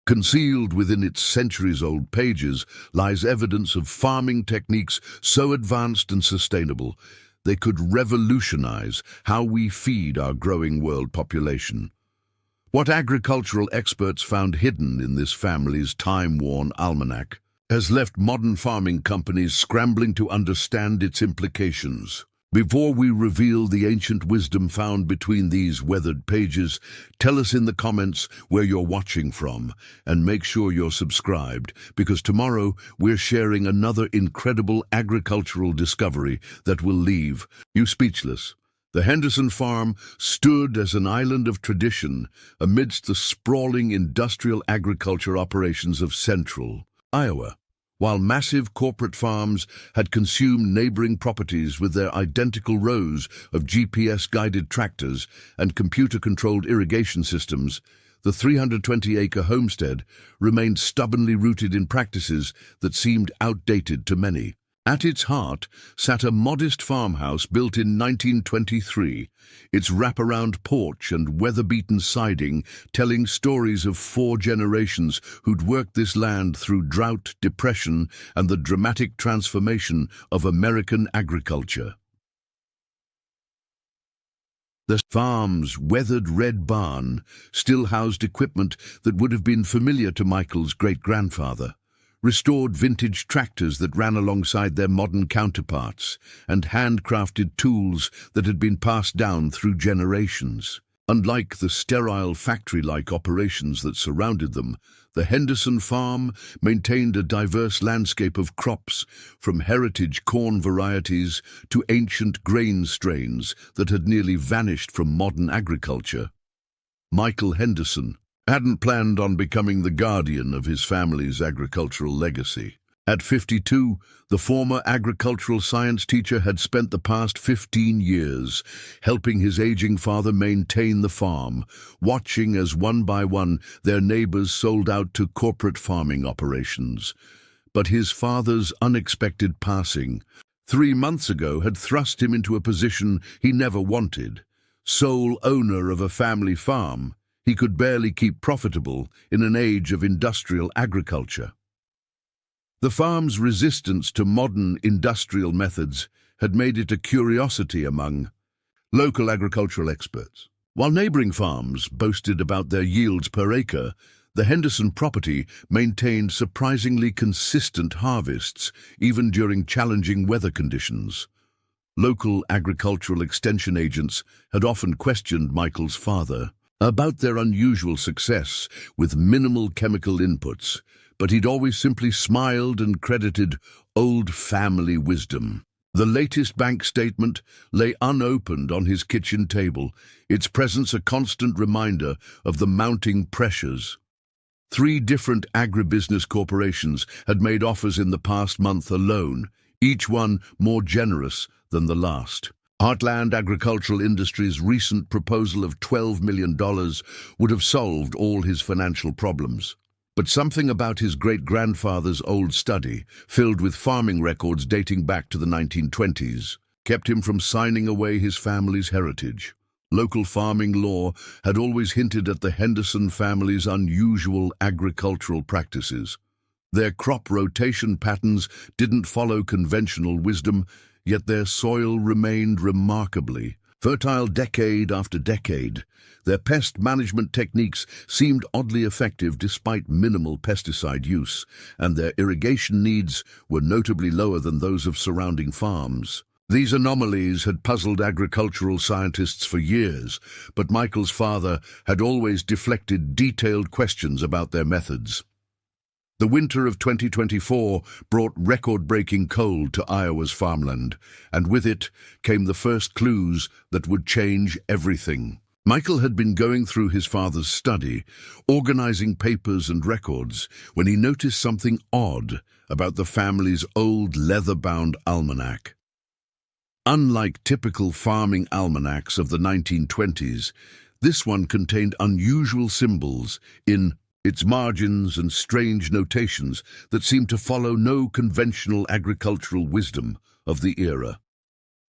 Concealed within its centuries-old pages lies evidence of farming techniques so advanced and sustainable they could revolutionize how we feed our growing world population. What agricultural experts found hidden in this family's time-worn almanac has left modern farming companies scrambling to understand its implications. Before we reveal the ancient wisdom found between these weathered pages, tell us in the comments where you're watching from, and make sure you're subscribed, because tomorrow we're sharing another incredible agricultural discovery that will leave you speechless. The Henderson Farm stood as an island of tradition amidst the sprawling industrial agriculture operations of central Iowa. While massive corporate farms had consumed neighboring properties with their identical rows of GPS-guided tractors and computer-controlled irrigation systems, the 320-acre homestead remained stubbornly rooted in practices that seemed outdated to many. At its heart sat a modest farmhouse built in 1923, its wraparound porch and weather-beaten siding telling stories of 4 generations who'd worked this land through drought, depression, and the dramatic transformation of American agriculture. The farm's weathered red barn still housed equipment that would have been familiar to Michael's great-grandfather. Restored vintage tractors that ran alongside their modern counterparts, and handcrafted tools that had been passed down through generations. Unlike the sterile factory-like operations that surrounded them, the Henderson Farm maintained a diverse landscape of crops, from heritage corn varieties to ancient grain strains that had nearly vanished from modern agriculture. Michael Henderson hadn't planned on becoming the guardian of his family's agricultural legacy. At 52, the former agricultural science teacher had spent the past 15 years helping his aging father maintain the farm, watching as one by one their neighbors sold out to corporate farming operations. But his father's unexpected passing 3 months ago had thrust him into a position he never wanted. Sole owner of a family farm, he could barely keep profitable in an age of industrial agriculture. The farm's resistance to modern industrial methods had made it a curiosity among local agricultural experts. While neighboring farms boasted about their yields per acre, the Henderson property maintained surprisingly consistent harvests, even during challenging weather conditions. Local agricultural extension agents had often questioned Michael's father about their unusual success with minimal chemical inputs, but he'd always simply smiled and credited old family wisdom. The latest bank statement lay unopened on his kitchen table, its presence a constant reminder of the mounting pressures. 3 different agribusiness corporations had made offers in the past month alone, each one more generous than the last. Heartland Agricultural Industries' recent proposal of $12 million would have solved all his financial problems. But something about his great-grandfather's old study, filled with farming records dating back to the 1920s, kept him from signing away his family's heritage. Local farming law had always hinted at the Henderson family's unusual agricultural practices. Their crop rotation patterns didn't follow conventional wisdom, yet their soil remained remarkably fertile decade after decade. Their pest management techniques seemed oddly effective despite minimal pesticide use, and their irrigation needs were notably lower than those of surrounding farms. These anomalies had puzzled agricultural scientists for years, but Michael's father had always deflected detailed questions about their methods. The winter of 2024 brought record-breaking cold to Iowa's farmland, and with it came the first clues that would change everything. Michael had been going through his father's study, organizing papers and records, when he noticed something odd about the family's old leather-bound almanac. Unlike typical farming almanacs of the 1920s, this one contained unusual symbols in its margins and strange notations that seemed to follow no conventional agricultural wisdom of the era.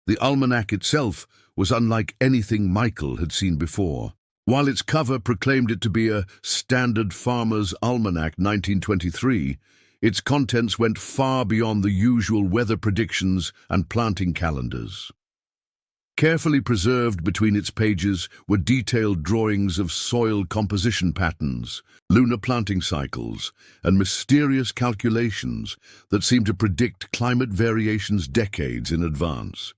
The almanac itself was unlike anything Michael had seen before. While its cover proclaimed it to be a standard Farmer's Almanac 1923, its contents went far beyond the usual weather predictions and planting calendars. Carefully preserved between its pages were detailed drawings of soil composition patterns, lunar planting cycles, and mysterious calculations that seemed to predict climate variations decades in advance.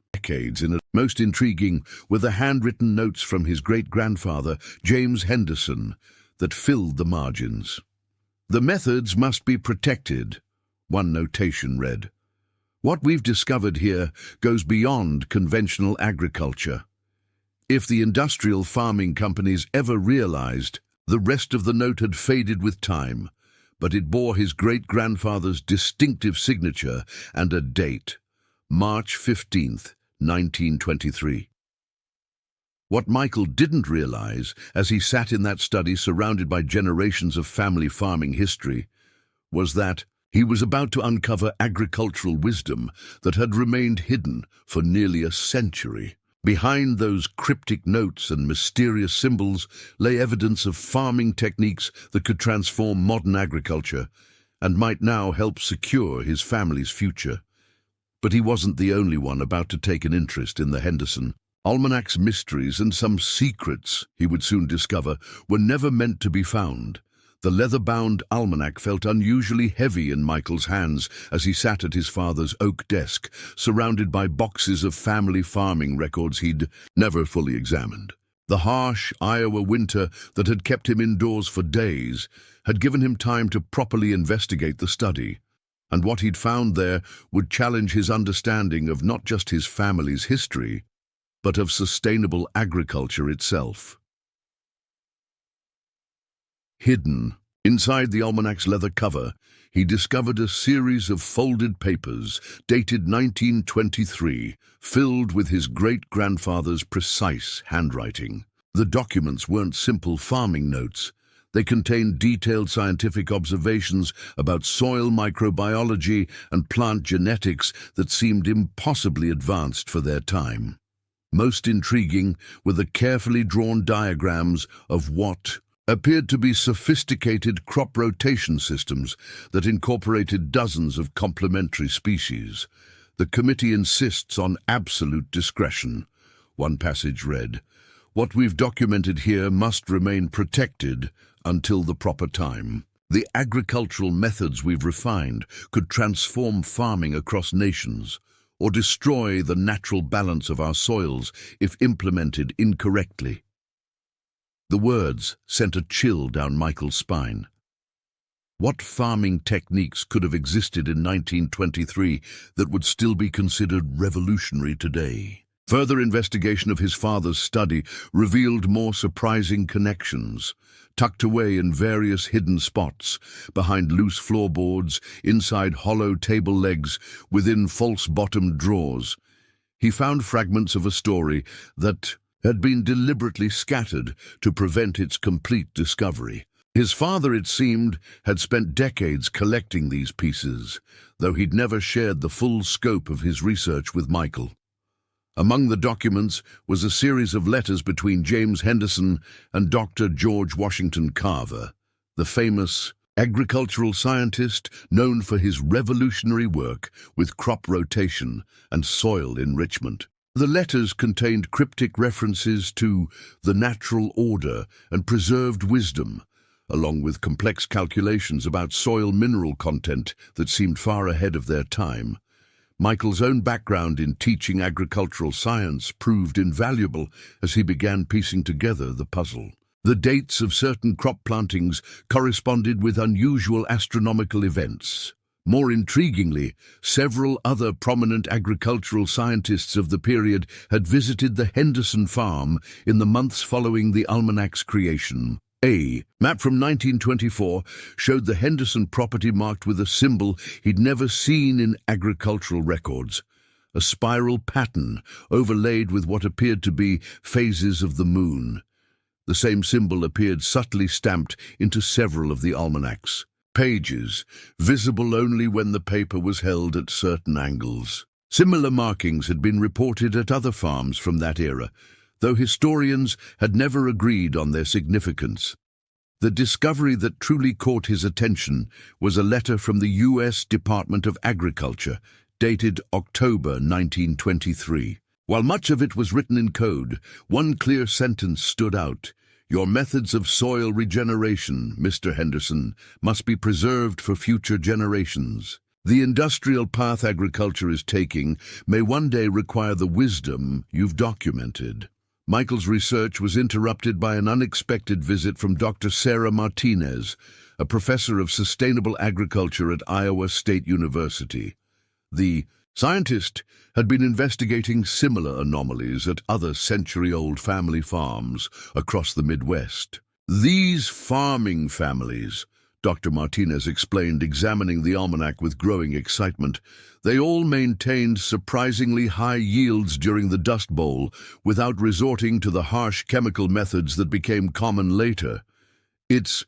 Most intriguing were the handwritten notes from his great-grandfather, James Henderson, that filled the margins. "The methods must be protected," one notation read. "What we've discovered here goes beyond conventional agriculture." If the industrial farming companies ever realized, the rest of the note had faded with time, but it bore his great-grandfather's distinctive signature and a date, March 15th, 1923. What Michael didn't realize, as he sat in that study surrounded by generations of family farming history, was that he was about to uncover agricultural wisdom that had remained hidden for nearly a century. Behind those cryptic notes and mysterious symbols lay evidence of farming techniques that could transform modern agriculture and might now help secure his family's future. But he wasn't the only one about to take an interest in the Henderson Almanac's mysteries, and some secrets, he would soon discover, were never meant to be found. The leather-bound almanac felt unusually heavy in Michael's hands as he sat at his father's oak desk, surrounded by boxes of family farming records he'd never fully examined. The harsh Iowa winter that had kept him indoors for days had given him time to properly investigate the study, and what he'd found there would challenge his understanding of not just his family's history, but of sustainable agriculture itself. Hidden inside the almanac's leather cover, he discovered a series of folded papers dated 1923, filled with his great-grandfather's precise handwriting. The documents weren't simple farming notes. They contained detailed scientific observations about soil microbiology and plant genetics that seemed impossibly advanced for their time. Most intriguing were the carefully drawn diagrams of what appeared to be sophisticated crop rotation systems that incorporated dozens of complementary species. "The committee insists on absolute discretion," one passage read. "What we've documented here must remain protected until the proper time. The agricultural methods we've refined could transform farming across nations, or destroy the natural balance of our soils if implemented incorrectly." The words sent a chill down Michael's spine. What farming techniques could have existed in 1923 that would still be considered revolutionary today? Further investigation of his father's study revealed more surprising connections. Tucked away in various hidden spots, behind loose floorboards, inside hollow table legs, within false-bottomed drawers, he found fragments of a story that had been deliberately scattered to prevent its complete discovery. His father, it seemed, had spent decades collecting these pieces, though he'd never shared the full scope of his research with Michael. Among the documents was a series of letters between James Henderson and Dr. George Washington Carver, the famous agricultural scientist known for his revolutionary work with crop rotation and soil enrichment. The letters contained cryptic references to the natural order and preserved wisdom, along with complex calculations about soil mineral content that seemed far ahead of their time. Michael's own background in teaching agricultural science proved invaluable as he began piecing together the puzzle. The dates of certain crop plantings corresponded with unusual astronomical events. More intriguingly, several other prominent agricultural scientists of the period had visited the Henderson Farm in the months following the almanac's creation. A map from 1924 showed the Henderson property marked with a symbol he'd never seen in agricultural records, a spiral pattern overlaid with what appeared to be phases of the moon. The same symbol appeared subtly stamped into several of the almanacs. Pages, visible only when the paper was held at certain angles. Similar markings had been reported at other farms from that era, though historians had never agreed on their significance. The discovery that truly caught his attention was a letter from the U.S. Department of Agriculture, dated October 1923. While much of it was written in code, one clear sentence stood out. "Your methods of soil regeneration, Mr. Henderson, must be preserved for future generations. The industrial path agriculture is taking may one day require the wisdom you've documented." Michael's research was interrupted by an unexpected visit from Dr. Sarah Martinez, a professor of sustainable agriculture at Iowa State University. The scientist had been investigating similar anomalies at other century-old family farms across the Midwest. "These farming families," Dr. Martinez explained, examining the almanac with growing excitement, "they all maintained surprisingly high yields during the Dust Bowl without resorting to the harsh chemical methods that became common later. It's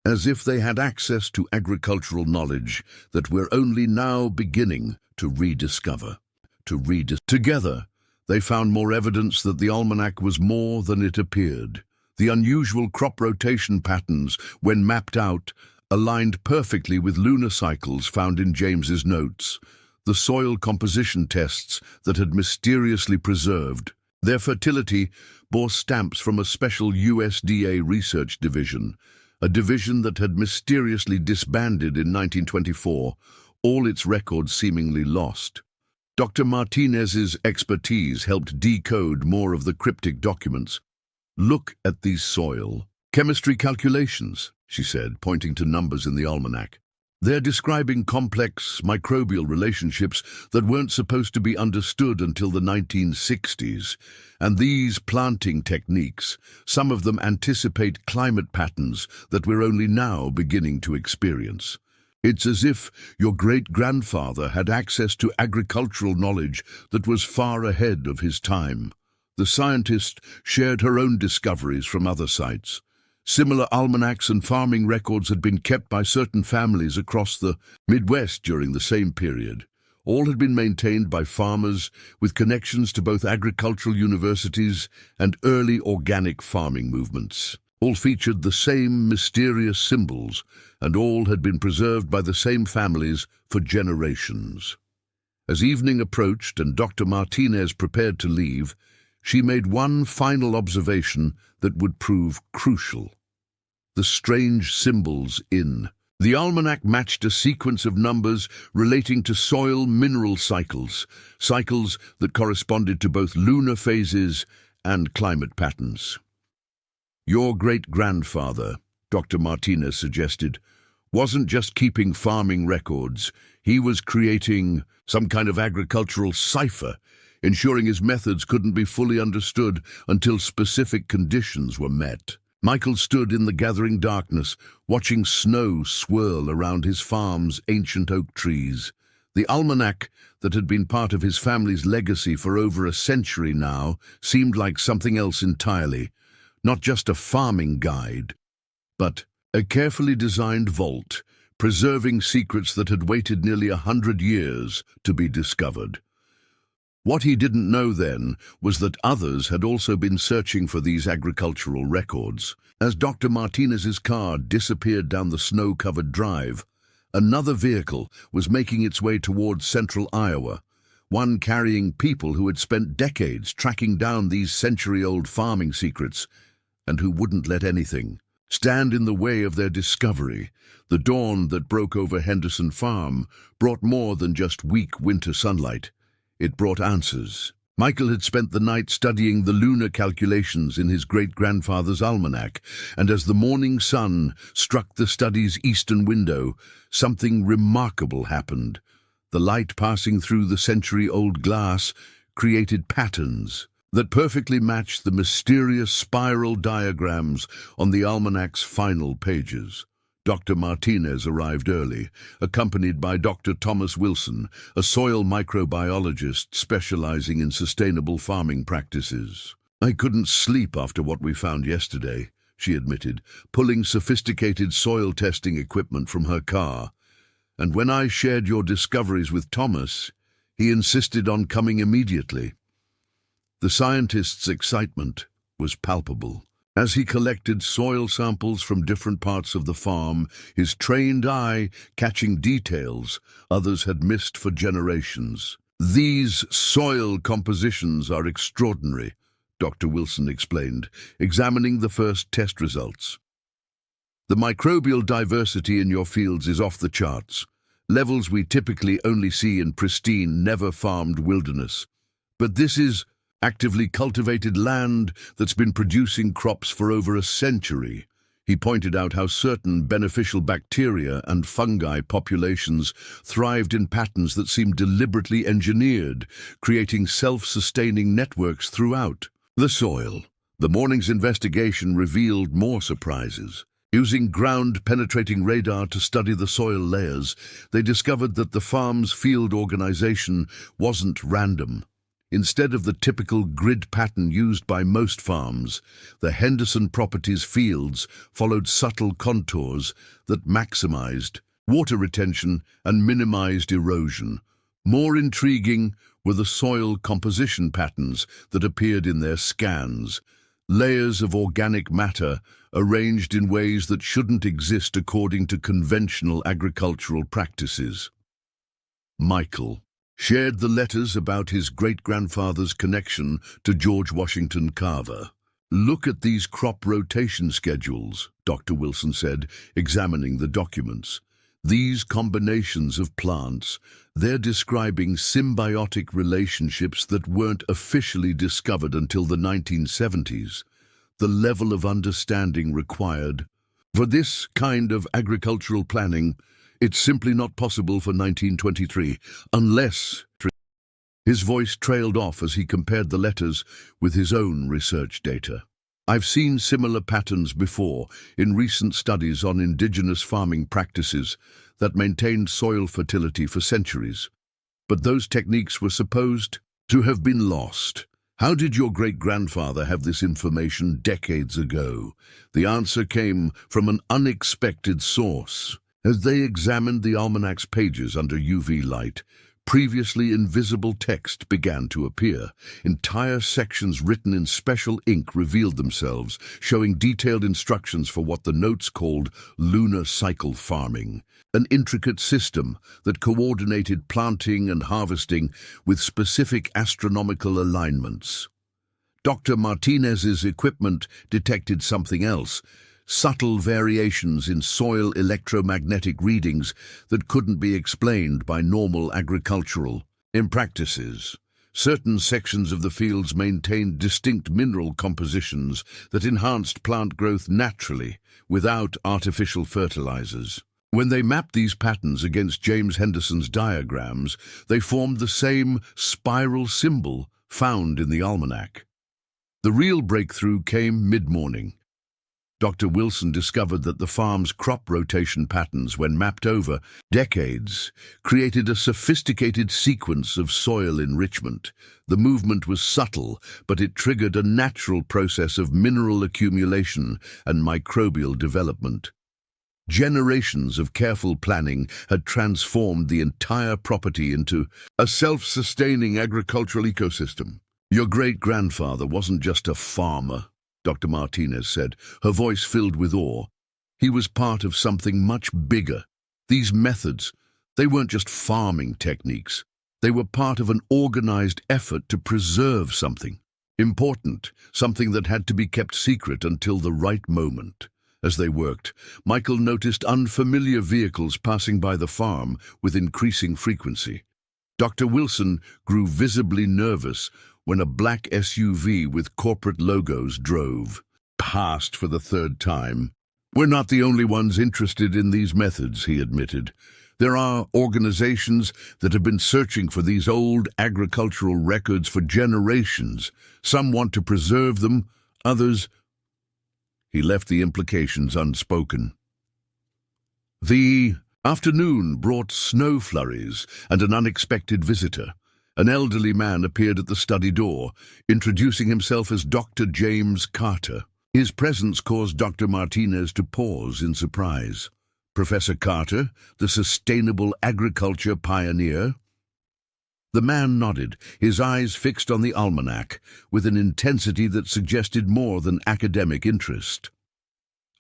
as if they had access to agricultural knowledge that we're only now beginning to rediscover." Together, they found more evidence that the almanac was more than it appeared. The unusual crop rotation patterns, when mapped out, aligned perfectly with lunar cycles found in James's notes. The soil composition tests that had mysteriously preserved their fertility bore stamps from a special USDA research division, a division that had mysteriously disbanded in 1924, all its records seemingly lost. Dr. Martinez's expertise helped decode more of the cryptic documents. "Look at these soil chemistry calculations," she said, pointing to numbers in the almanac. "They're describing complex microbial relationships that weren't supposed to be understood until the 1960s. And these planting techniques, some of them anticipate climate patterns that we're only now beginning to experience. It's as if your great-grandfather had access to agricultural knowledge that was far ahead of his time." The scientist shared her own discoveries from other sites. Similar almanacs and farming records had been kept by certain families across the Midwest during the same period. All had been maintained by farmers with connections to both agricultural universities and early organic farming movements. All featured the same mysterious symbols, and all had been preserved by the same families for generations. As evening approached and Dr. Martinez prepared to leave, she made one final observation that would prove crucial. The strange symbols in the almanac matched a sequence of numbers relating to soil mineral cycles that corresponded to both lunar phases and climate patterns. "Your great-grandfather," Dr. Martinez suggested, "wasn't just keeping farming records. He was creating some kind of agricultural cipher, ensuring his methods couldn't be fully understood until specific conditions were met." Michael stood in the gathering darkness, watching snow swirl around his farm's ancient oak trees. The almanac, that had been part of his family's legacy for over a century now, seemed like something else entirely. Not just a farming guide, but a carefully designed vault, preserving secrets that had waited nearly 100 years to be discovered. What he didn't know then was that others had also been searching for these agricultural records. As Dr. Martinez's car disappeared down the snow-covered drive, another vehicle was making its way towards central Iowa, one carrying people who had spent decades tracking down these century-old farming secrets and who wouldn't let anything stand in the way of their discovery. The dawn that broke over Henderson Farm brought more than just weak winter sunlight. It brought answers. Michael had spent the night studying the lunar calculations in his great-grandfather's almanac, and as the morning sun struck the study's eastern window, something remarkable happened. The light passing through the century-old glass created patterns that perfectly matched the mysterious spiral diagrams on the almanac's final pages. Dr. Martinez arrived early, accompanied by Dr. Thomas Wilson, a soil microbiologist specializing in sustainable farming practices. "I couldn't sleep after what we found yesterday," she admitted, pulling sophisticated soil testing equipment from her car. "And when I shared your discoveries with Thomas, he insisted on coming immediately." The scientist's excitement was palpable. As he collected soil samples from different parts of the farm, his trained eye catching details others had missed for generations. "These soil compositions are extraordinary," Dr. Wilson explained, examining the first test results. "The microbial diversity in your fields is off the charts, levels we typically only see in pristine, never-farmed wilderness. But this is actively cultivated land that's been producing crops for over a century." He pointed out how certain beneficial bacteria and fungi populations thrived in patterns that seemed deliberately engineered, creating self-sustaining networks throughout the soil. The morning's investigation revealed more surprises. Using ground-penetrating radar to study the soil layers, they discovered that the farm's field organization wasn't random. Instead of the typical grid pattern used by most farms, the Henderson property's fields followed subtle contours that maximized water retention and minimized erosion. More intriguing were the soil composition patterns that appeared in their scans, layers of organic matter arranged in ways that shouldn't exist according to conventional agricultural practices. Michael shared the letters about his great-grandfather's connection to George Washington Carver. "Look at these crop rotation schedules," Dr. Wilson said, examining the documents. "These combinations of plants, they're describing symbiotic relationships that weren't officially discovered until the 1970s. The level of understanding required for this kind of agricultural planning, it's simply not possible for 1923, unless..." His voice trailed off as he compared the letters with his own research data. "I've seen similar patterns before in recent studies on indigenous farming practices that maintained soil fertility for centuries. But those techniques were supposed to have been lost. How did your great-grandfather have this information decades ago?" The answer came from an unexpected source. As they examined the almanac's pages under UV light, previously invisible text began to appear. Entire sections written in special ink revealed themselves, showing detailed instructions for what the notes called lunar cycle farming, an intricate system that coordinated planting and harvesting with specific astronomical alignments. Dr. Martinez's equipment detected something else: subtle variations in soil electromagnetic readings that couldn't be explained by normal agricultural practices. Certain sections of the fields maintained distinct mineral compositions that enhanced plant growth naturally, without artificial fertilizers. When they mapped these patterns against James Henderson's diagrams, they formed the same spiral symbol found in the Almanac. The real breakthrough came mid-morning. Dr. Wilson discovered that the farm's crop rotation patterns, when mapped over decades, created a sophisticated sequence of soil enrichment. The movement was subtle, but it triggered a natural process of mineral accumulation and microbial development. Generations of careful planning had transformed the entire property into a self-sustaining agricultural ecosystem. "Your great-grandfather wasn't just a farmer," Dr. Martinez said, her voice filled with awe. "He was part of something much bigger. These methods, they weren't just farming techniques. They were part of an organized effort to preserve something important, something that had to be kept secret until the right moment." As they worked, Michael noticed unfamiliar vehicles passing by the farm with increasing frequency. Dr. Wilson grew visibly nervous when a black SUV with corporate logos drove past for the third time. "We're not the only ones interested in these methods," he admitted. "There are organizations that have been searching for these old agricultural records for generations. Some want to preserve them, others..." He left the implications unspoken. The afternoon brought snow flurries and an unexpected visitor. An elderly man appeared at the study door, introducing himself as Dr. James Carter. His presence caused Dr. Martinez to pause in surprise. "Professor Carter, the sustainable agriculture pioneer?" The man nodded, his eyes fixed on the almanac, with an intensity that suggested more than academic interest.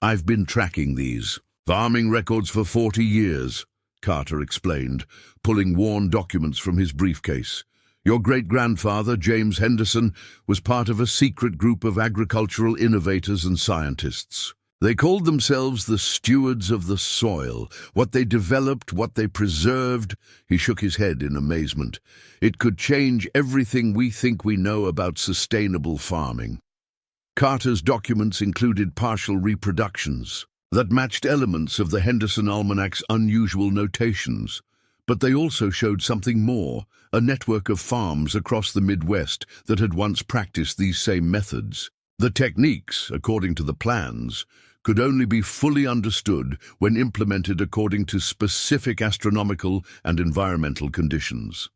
"I've been tracking these farming records for 40 years, Carter explained, pulling worn documents from his briefcase. "Your great-grandfather, James Henderson, was part of a secret group of agricultural innovators and scientists. They called themselves the stewards of the soil. What they developed, what they preserved," he shook his head in amazement, "it could change everything we think we know about sustainable farming." Carter's documents included partial reproductions that matched elements of the Henderson Almanac's unusual notations, but they also showed something more, a network of farms across the Midwest that had once practiced these same methods. The techniques, according to the plans, could only be fully understood when implemented according to specific astronomical and environmental conditions.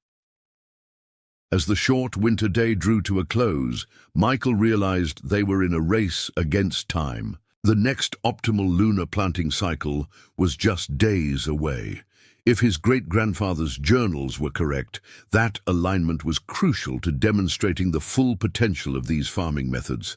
As the short winter day drew to a close, Michael realized they were in a race against time. The next optimal lunar planting cycle was just days away. If his great-grandfather's journals were correct, that alignment was crucial to demonstrating the full potential of these farming methods.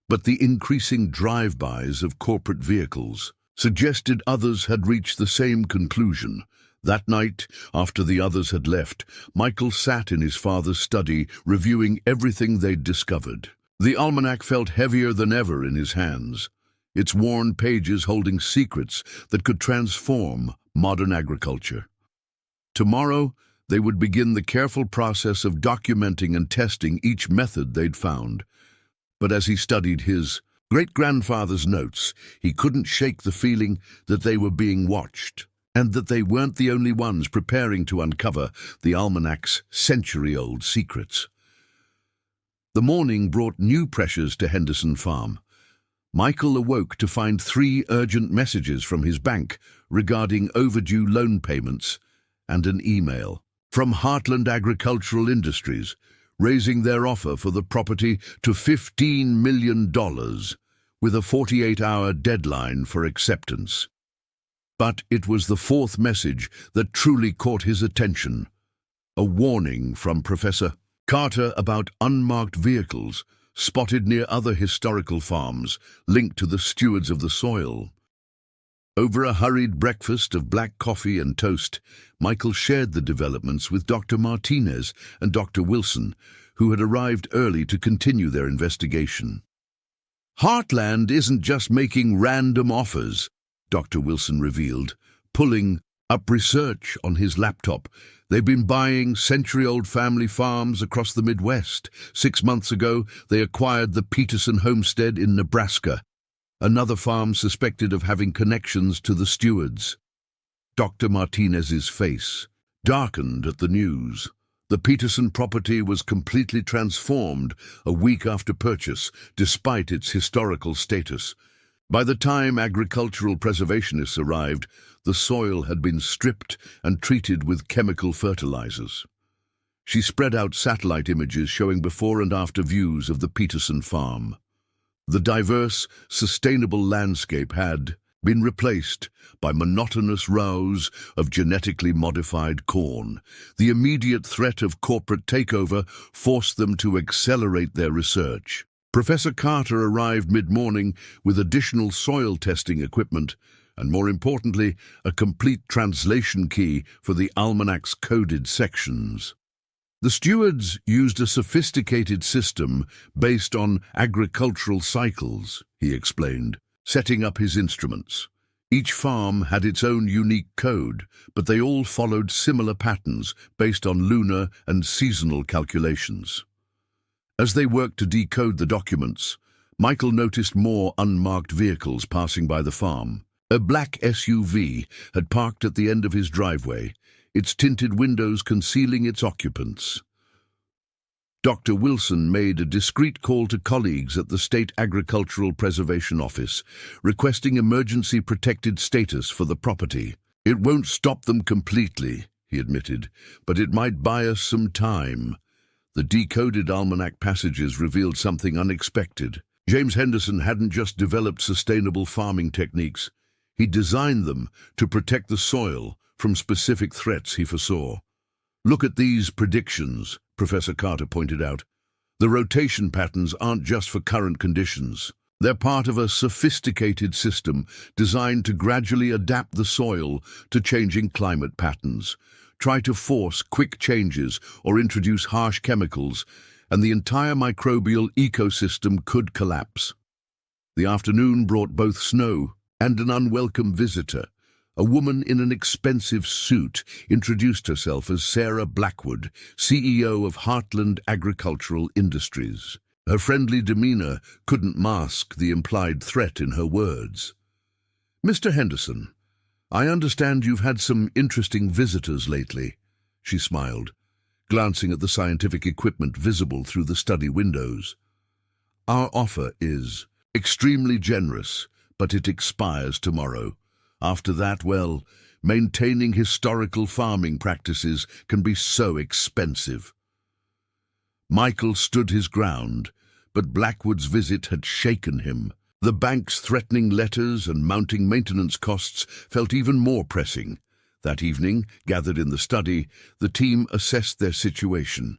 But the increasing drive-bys of corporate vehicles suggested others had reached the same conclusion. That night, after the others had left, Michael sat in his father's study, reviewing everything they'd discovered. The almanac felt heavier than ever in his hands, its worn pages holding secrets that could transform modern agriculture. Tomorrow, they would begin the careful process of documenting and testing each method they'd found. But as he studied his great-grandfather's notes, he couldn't shake the feeling that they were being watched, and that they weren't the only ones preparing to uncover the almanac's century-old secrets. The morning brought new pressures to Henderson Farm. Michael awoke to find 3 urgent messages from his bank regarding overdue loan payments and an email from Heartland Agricultural Industries, raising their offer for the property to $15 million, with a 48-hour deadline for acceptance. But it was the 4th message that truly caught his attention, a warning from Professor Carter about unmarked vehicles spotted near other historical farms linked to the stewards of the soil. Over a hurried breakfast of black coffee and toast, Michael shared the developments with Dr. Martinez and Dr. Wilson, who had arrived early to continue their investigation. "Heartland isn't just making random offers," Dr. Wilson revealed, pulling up research on his laptop. "They've been buying century-old family farms across the Midwest. 6 months ago, they acquired the Peterson homestead in Nebraska, another farm suspected of having connections to the stewards." Dr. Martinez's face darkened at the news. The Peterson property was completely transformed a week after purchase, despite its historical status. By the time agricultural preservationists arrived, the soil had been stripped and treated with chemical fertilizers. She spread out satellite images showing before and after views of the Peterson farm. The diverse, sustainable landscape had been replaced by monotonous rows of genetically modified corn. The immediate threat of corporate takeover forced them to accelerate their research. Professor Carter arrived mid-morning with additional soil testing equipment and, more importantly, a complete translation key for the almanac's coded sections. The stewards used a sophisticated system based on agricultural cycles, he explained, setting up his instruments. Each farm had its own unique code, but they all followed similar patterns based on lunar and seasonal calculations. As they worked to decode the documents, Michael noticed more unmarked vehicles passing by the farm. A black SUV had parked at the end of his driveway, its tinted windows concealing its occupants. Dr. Wilson made a discreet call to colleagues at the State Agricultural Preservation Office, requesting emergency protected status for the property. "It won't stop them completely," he admitted, "but it might buy us some time." The decoded almanac passages revealed something unexpected. James Henderson hadn't just developed sustainable farming techniques. He designed them to protect the soil from specific threats he foresaw. Look at these predictions, Professor Carter pointed out. The rotation patterns aren't just for current conditions. They're part of a sophisticated system designed to gradually adapt the soil to changing climate patterns. Try to force quick changes or introduce harsh chemicals, and the entire microbial ecosystem could collapse. The afternoon brought both snow and an unwelcome visitor. A woman in an expensive suit introduced herself as Sarah Blackwood, CEO of Heartland Agricultural Industries. Her friendly demeanor couldn't mask the implied threat in her words. "Mr. Henderson, I understand you've had some interesting visitors lately," she smiled, glancing at the scientific equipment visible through the study windows. "Our offer is extremely generous, but it expires tomorrow. After that, well, maintaining historical farming practices can be so expensive." Michael stood his ground, but Blackwood's visit had shaken him. The bank's threatening letters and mounting maintenance costs felt even more pressing. That evening, gathered in the study, the team assessed their situation.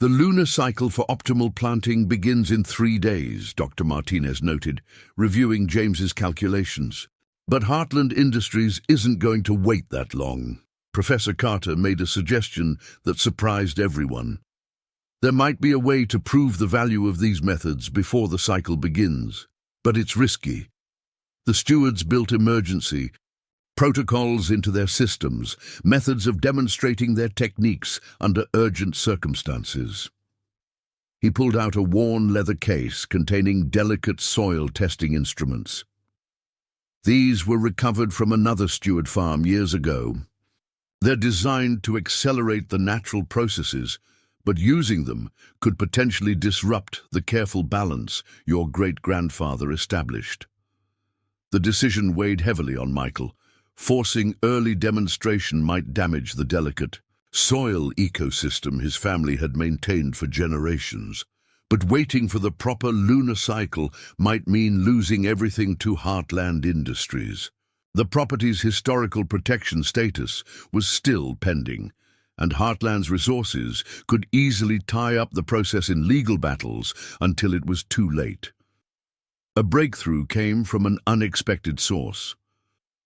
"The lunar cycle for optimal planting begins in 3 days," Dr. Martinez noted, reviewing James's calculations. "But Heartland Industries isn't going to wait that long." Professor Carter made a suggestion that surprised everyone. "There might be a way to prove the value of these methods before the cycle begins, but it's risky." The stewards built emergency protocols into their systems, methods of demonstrating their techniques under urgent circumstances. He pulled out a worn leather case containing delicate soil testing instruments. These were recovered from another steward farm years ago. They're designed to accelerate the natural processes, but using them could potentially disrupt the careful balance your great-grandfather established. The decision weighed heavily on Michael. Forcing early demonstration might damage the delicate soil ecosystem his family had maintained for generations. But waiting for the proper lunar cycle might mean losing everything to Heartland Industries. The property's historical protection status was still pending, and Heartland's resources could easily tie up the process in legal battles until it was too late. A breakthrough came from an unexpected source.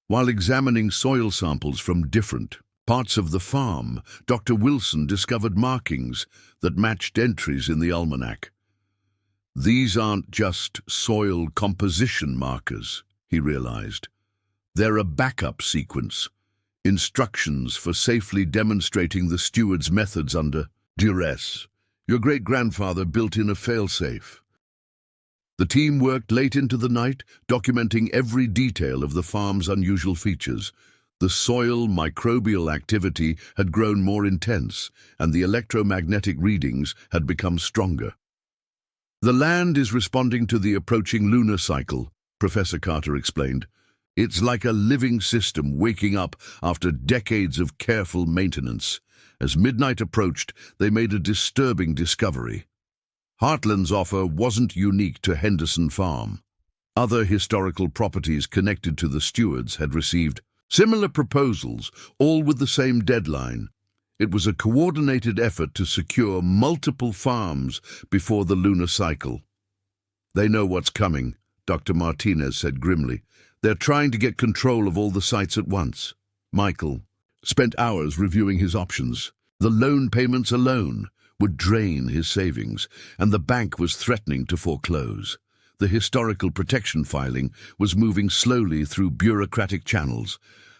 While examining soil samples from different parts of the farm, Dr. Wilson discovered markings that matched entries in the Almanac. "These aren't just soil composition markers," he realized. "They're a backup sequence, instructions for safely demonstrating the steward's methods under duress. Your great-grandfather built in a failsafe." The team worked late into the night, documenting every detail of the farm's unusual features. The soil microbial activity had grown more intense, and the electromagnetic readings had become stronger. "The land is responding to the approaching lunar cycle," Professor Carter explained. "It's like a living system waking up after decades of careful maintenance." As midnight approached, they made a disturbing discovery. Heartland's offer wasn't unique to Henderson Farm. Other historical properties connected to the stewards had received similar proposals, all with the same deadline. It was a coordinated effort to secure multiple farms before the lunar cycle. "They know what's coming," Dr. Martinez said grimly. "They're trying to get control of all the sites at once." Michael spent hours reviewing his options. The loan payments alone would drain his savings, and the bank was threatening to foreclose. The historical protection filing was moving slowly through bureaucratic channels.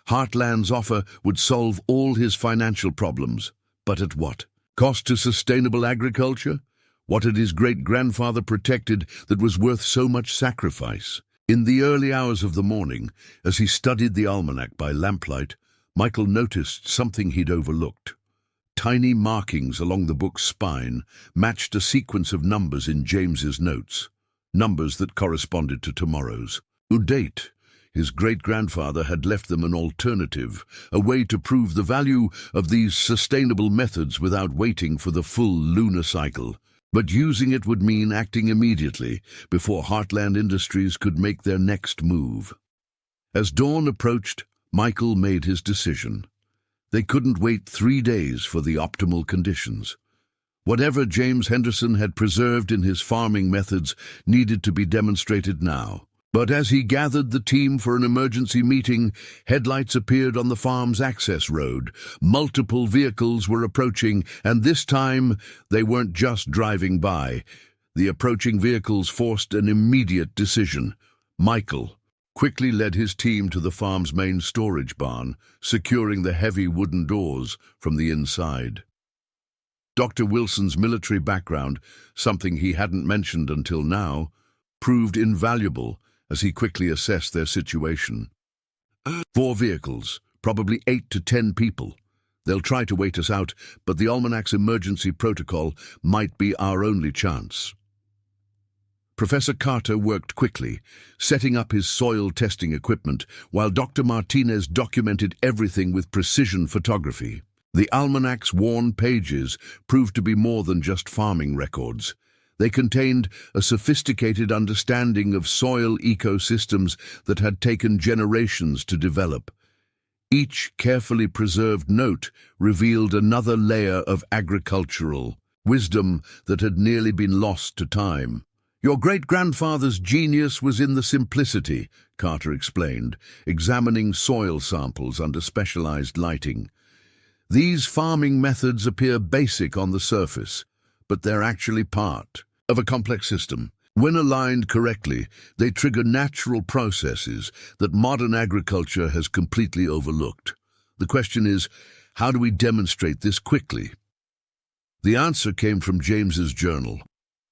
Heartland's offer would solve all his financial problems, but at what cost to sustainable agriculture? What had his great-grandfather protected that was worth so much sacrifice? In the early hours of the morning, as he studied the almanac by lamplight, Michael noticed something he'd overlooked. Tiny markings along the book's spine matched a sequence of numbers in James's notes, numbers that corresponded to tomorrow's date. His great-grandfather had left them an alternative, a way to prove the value of these sustainable methods without waiting for the full lunar cycle. But using it would mean acting immediately, before Heartland Industries could make their next move. As dawn approached, Michael made his decision. They couldn't wait 3 days for the optimal conditions. Whatever James Henderson had preserved in his farming methods needed to be demonstrated now. But as he gathered the team for an emergency meeting, headlights appeared on the farm's access road. Multiple vehicles were approaching, and this time they weren't just driving by. The approaching vehicles forced an immediate decision. Michael quickly led his team to the farm's main storage barn, securing the heavy wooden doors from the inside. Dr. Wilson's military background, something he hadn't mentioned until now, proved invaluable as he quickly assessed their situation. 4 vehicles, probably 8 to 10 people. They'll try to wait us out, but the Almanac's emergency protocol might be our only chance. Professor Carter worked quickly, setting up his soil testing equipment, while Dr. Martinez documented everything with precision photography. The Almanac's worn pages proved to be more than just farming records. They contained a sophisticated understanding of soil ecosystems that had taken generations to develop. Each carefully preserved note revealed another layer of agricultural wisdom that had nearly been lost to time. "Your great-grandfather's genius was in the simplicity," Carter explained, examining soil samples under specialized lighting. "These farming methods appear basic on the surface, but they're actually part of a complex system. When aligned correctly, they trigger natural processes that modern agriculture has completely overlooked. The question is, how do we demonstrate this quickly?" The answer came from James's journal.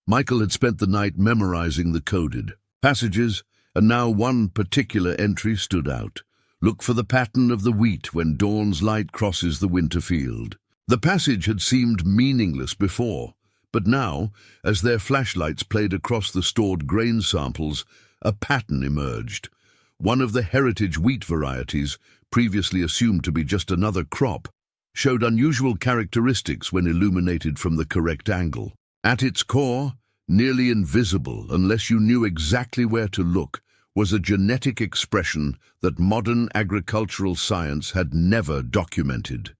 Michael had spent the night memorizing the coded passages, and now one particular entry stood out. "Look for the pattern of the wheat when dawn's light crosses the winter field." The passage had seemed meaningless before, but now, as their flashlights played across the stored grain samples, a pattern emerged. One of the heritage wheat varieties, previously assumed to be just another crop, showed unusual characteristics when illuminated from the correct angle. At its core, nearly invisible unless you knew exactly where to look, was a genetic expression that modern agricultural science had never documented.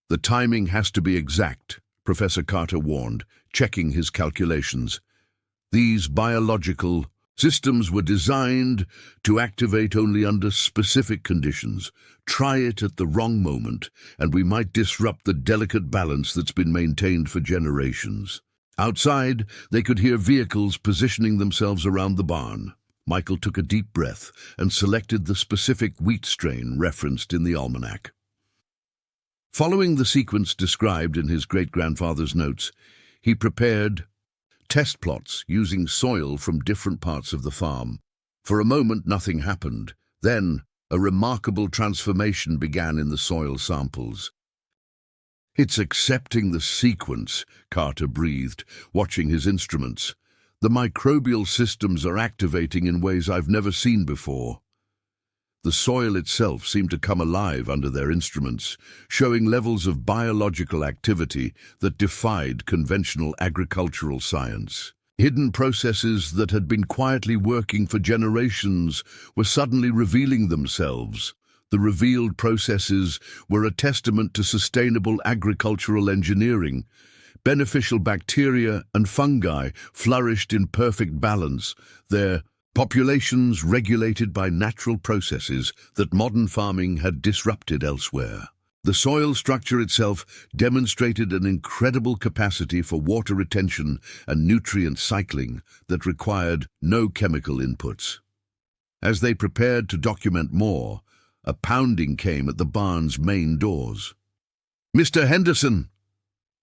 "The timing has to be exact," Professor Carter warned, checking his calculations. "These biological systems were designed to activate only under specific conditions. Try it at the wrong moment, and we might disrupt the delicate balance that's been maintained for generations." Outside, they could hear vehicles positioning themselves around the barn. Michael took a deep breath and selected the specific wheat strain referenced in the almanac. Following the sequence described in his great-grandfather's notes, he prepared test plots using soil from different parts of the farm. For a moment, nothing happened. Then, a remarkable transformation began in the soil samples. "It's accepting the sequence," Carter breathed, watching his instruments. "The microbial systems are activating in ways I've never seen before." The soil itself seemed to come alive under their instruments, showing levels of biological activity that defied conventional agricultural science. Hidden processes that had been quietly working for generations were suddenly revealing themselves. The revealed processes were a testament to sustainable agricultural engineering. Beneficial bacteria and fungi flourished in perfect balance, their populations regulated by natural processes that modern farming had disrupted elsewhere. The soil structure itself demonstrated an incredible capacity for water retention and nutrient cycling that required no chemical inputs. As they prepared to document more, a pounding came at the barn's main doors. "Mr. Henderson!"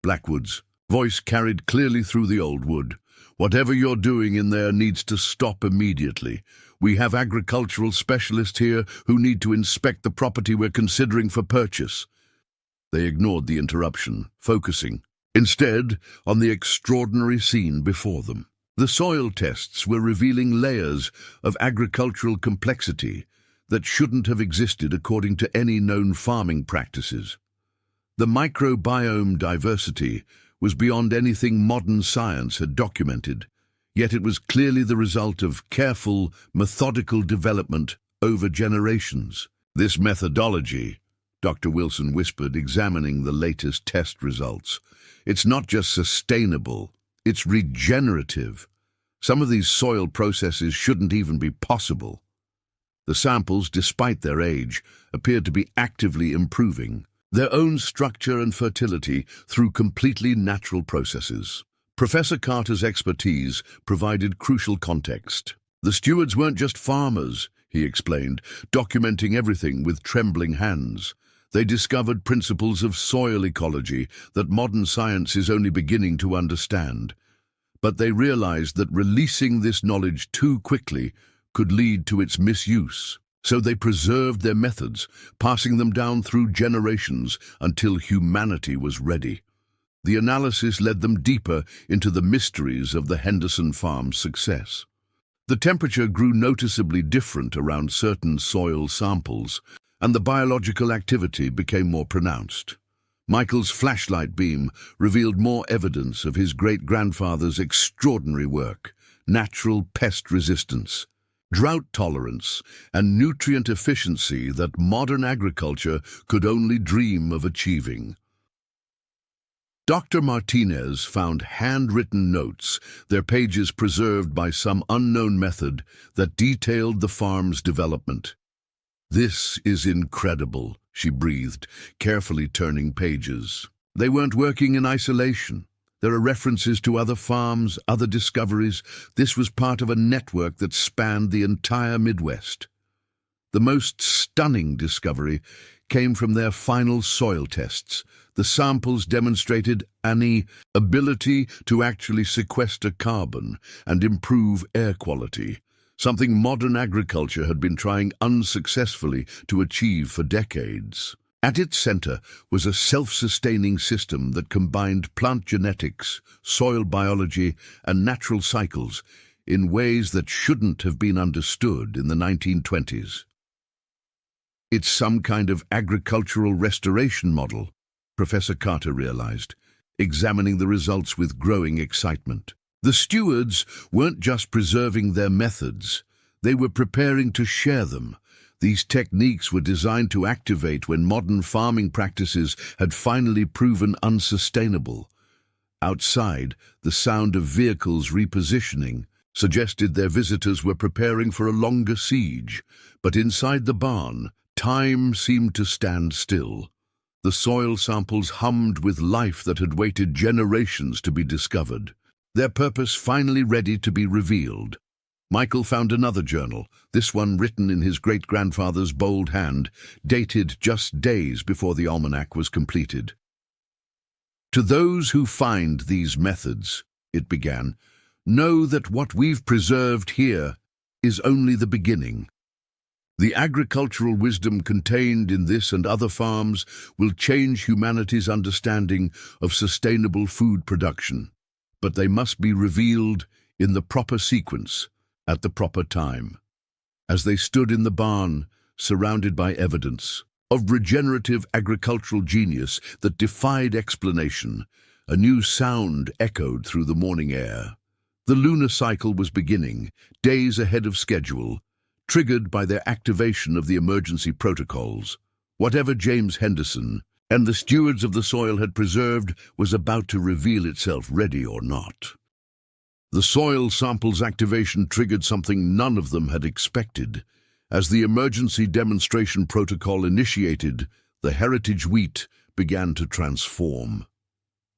Blackwood's voice carried clearly through the old wood. "Whatever you're doing in there needs to stop immediately. We have agricultural specialists here who need to inspect the property we're considering for purchase." They ignored the interruption, focusing instead on the extraordinary scene before them. The soil tests were revealing layers of agricultural complexity that shouldn't have existed according to any known farming practices. The microbiome diversity was beyond anything modern science had documented, yet it was clearly the result of careful, methodical development over generations. This methodology, Dr. Wilson whispered, examining the latest test results. It's not just sustainable, it's regenerative. Some of these soil processes shouldn't even be possible. The samples, despite their age, appeared to be actively improving their own structure and fertility through completely natural processes. Professor Carter's expertise provided crucial context. The stewards weren't just farmers, he explained, documenting everything with trembling hands. They discovered principles of soil ecology that modern science is only beginning to understand. But they realized that releasing this knowledge too quickly could lead to its misuse. So they preserved their methods, passing them down through generations until humanity was ready. The analysis led them deeper into the mysteries of the Henderson Farm's success. The temperature grew noticeably different around certain soil samples, and the biological activity became more pronounced. Michael's flashlight beam revealed more evidence of his great-grandfather's extraordinary work: natural pest resistance, drought tolerance, and nutrient efficiency that modern agriculture could only dream of achieving. Dr. Martinez found handwritten notes, their pages preserved by some unknown method, that detailed the farm's development. "This is incredible," she breathed, carefully turning pages. They weren't working in isolation. There are references to other farms, other discoveries. This was part of a network that spanned the entire Midwest. The most stunning discovery came from their final soil tests. The samples demonstrated an ability to actually sequester carbon and improve air quality, something modern agriculture had been trying unsuccessfully to achieve for decades. At its center was a self-sustaining system that combined plant genetics, soil biology, and natural cycles in ways that shouldn't have been understood in the 1920s. It's some kind of agricultural restoration model, Professor Carter realized, examining the results with growing excitement. The stewards weren't just preserving their methods, they were preparing to share them. These techniques were designed to activate when modern farming practices had finally proven unsustainable. Outside, the sound of vehicles repositioning suggested their visitors were preparing for a longer siege, but inside the barn, time seemed to stand still. The soil samples hummed with life that had waited generations to be discovered, their purpose finally ready to be revealed. Michael found another journal, this one written in his great-grandfather's bold hand, dated just days before the almanac was completed. "To those who find these methods," it began, "know that what we've preserved here is only the beginning. The agricultural wisdom contained in this and other farms will change humanity's understanding of sustainable food production, but they must be revealed in the proper sequence, at the proper time." As they stood in the barn, surrounded by evidence of regenerative agricultural genius that defied explanation, a new sound echoed through the morning air. The lunar cycle was beginning, days ahead of schedule, triggered by their activation of the emergency protocols. Whatever James Henderson and the stewards of the soil had preserved was about to reveal itself, ready or not. The soil samples activation triggered something none of them had expected. As the emergency demonstration protocol initiated, the heritage wheat began to transform.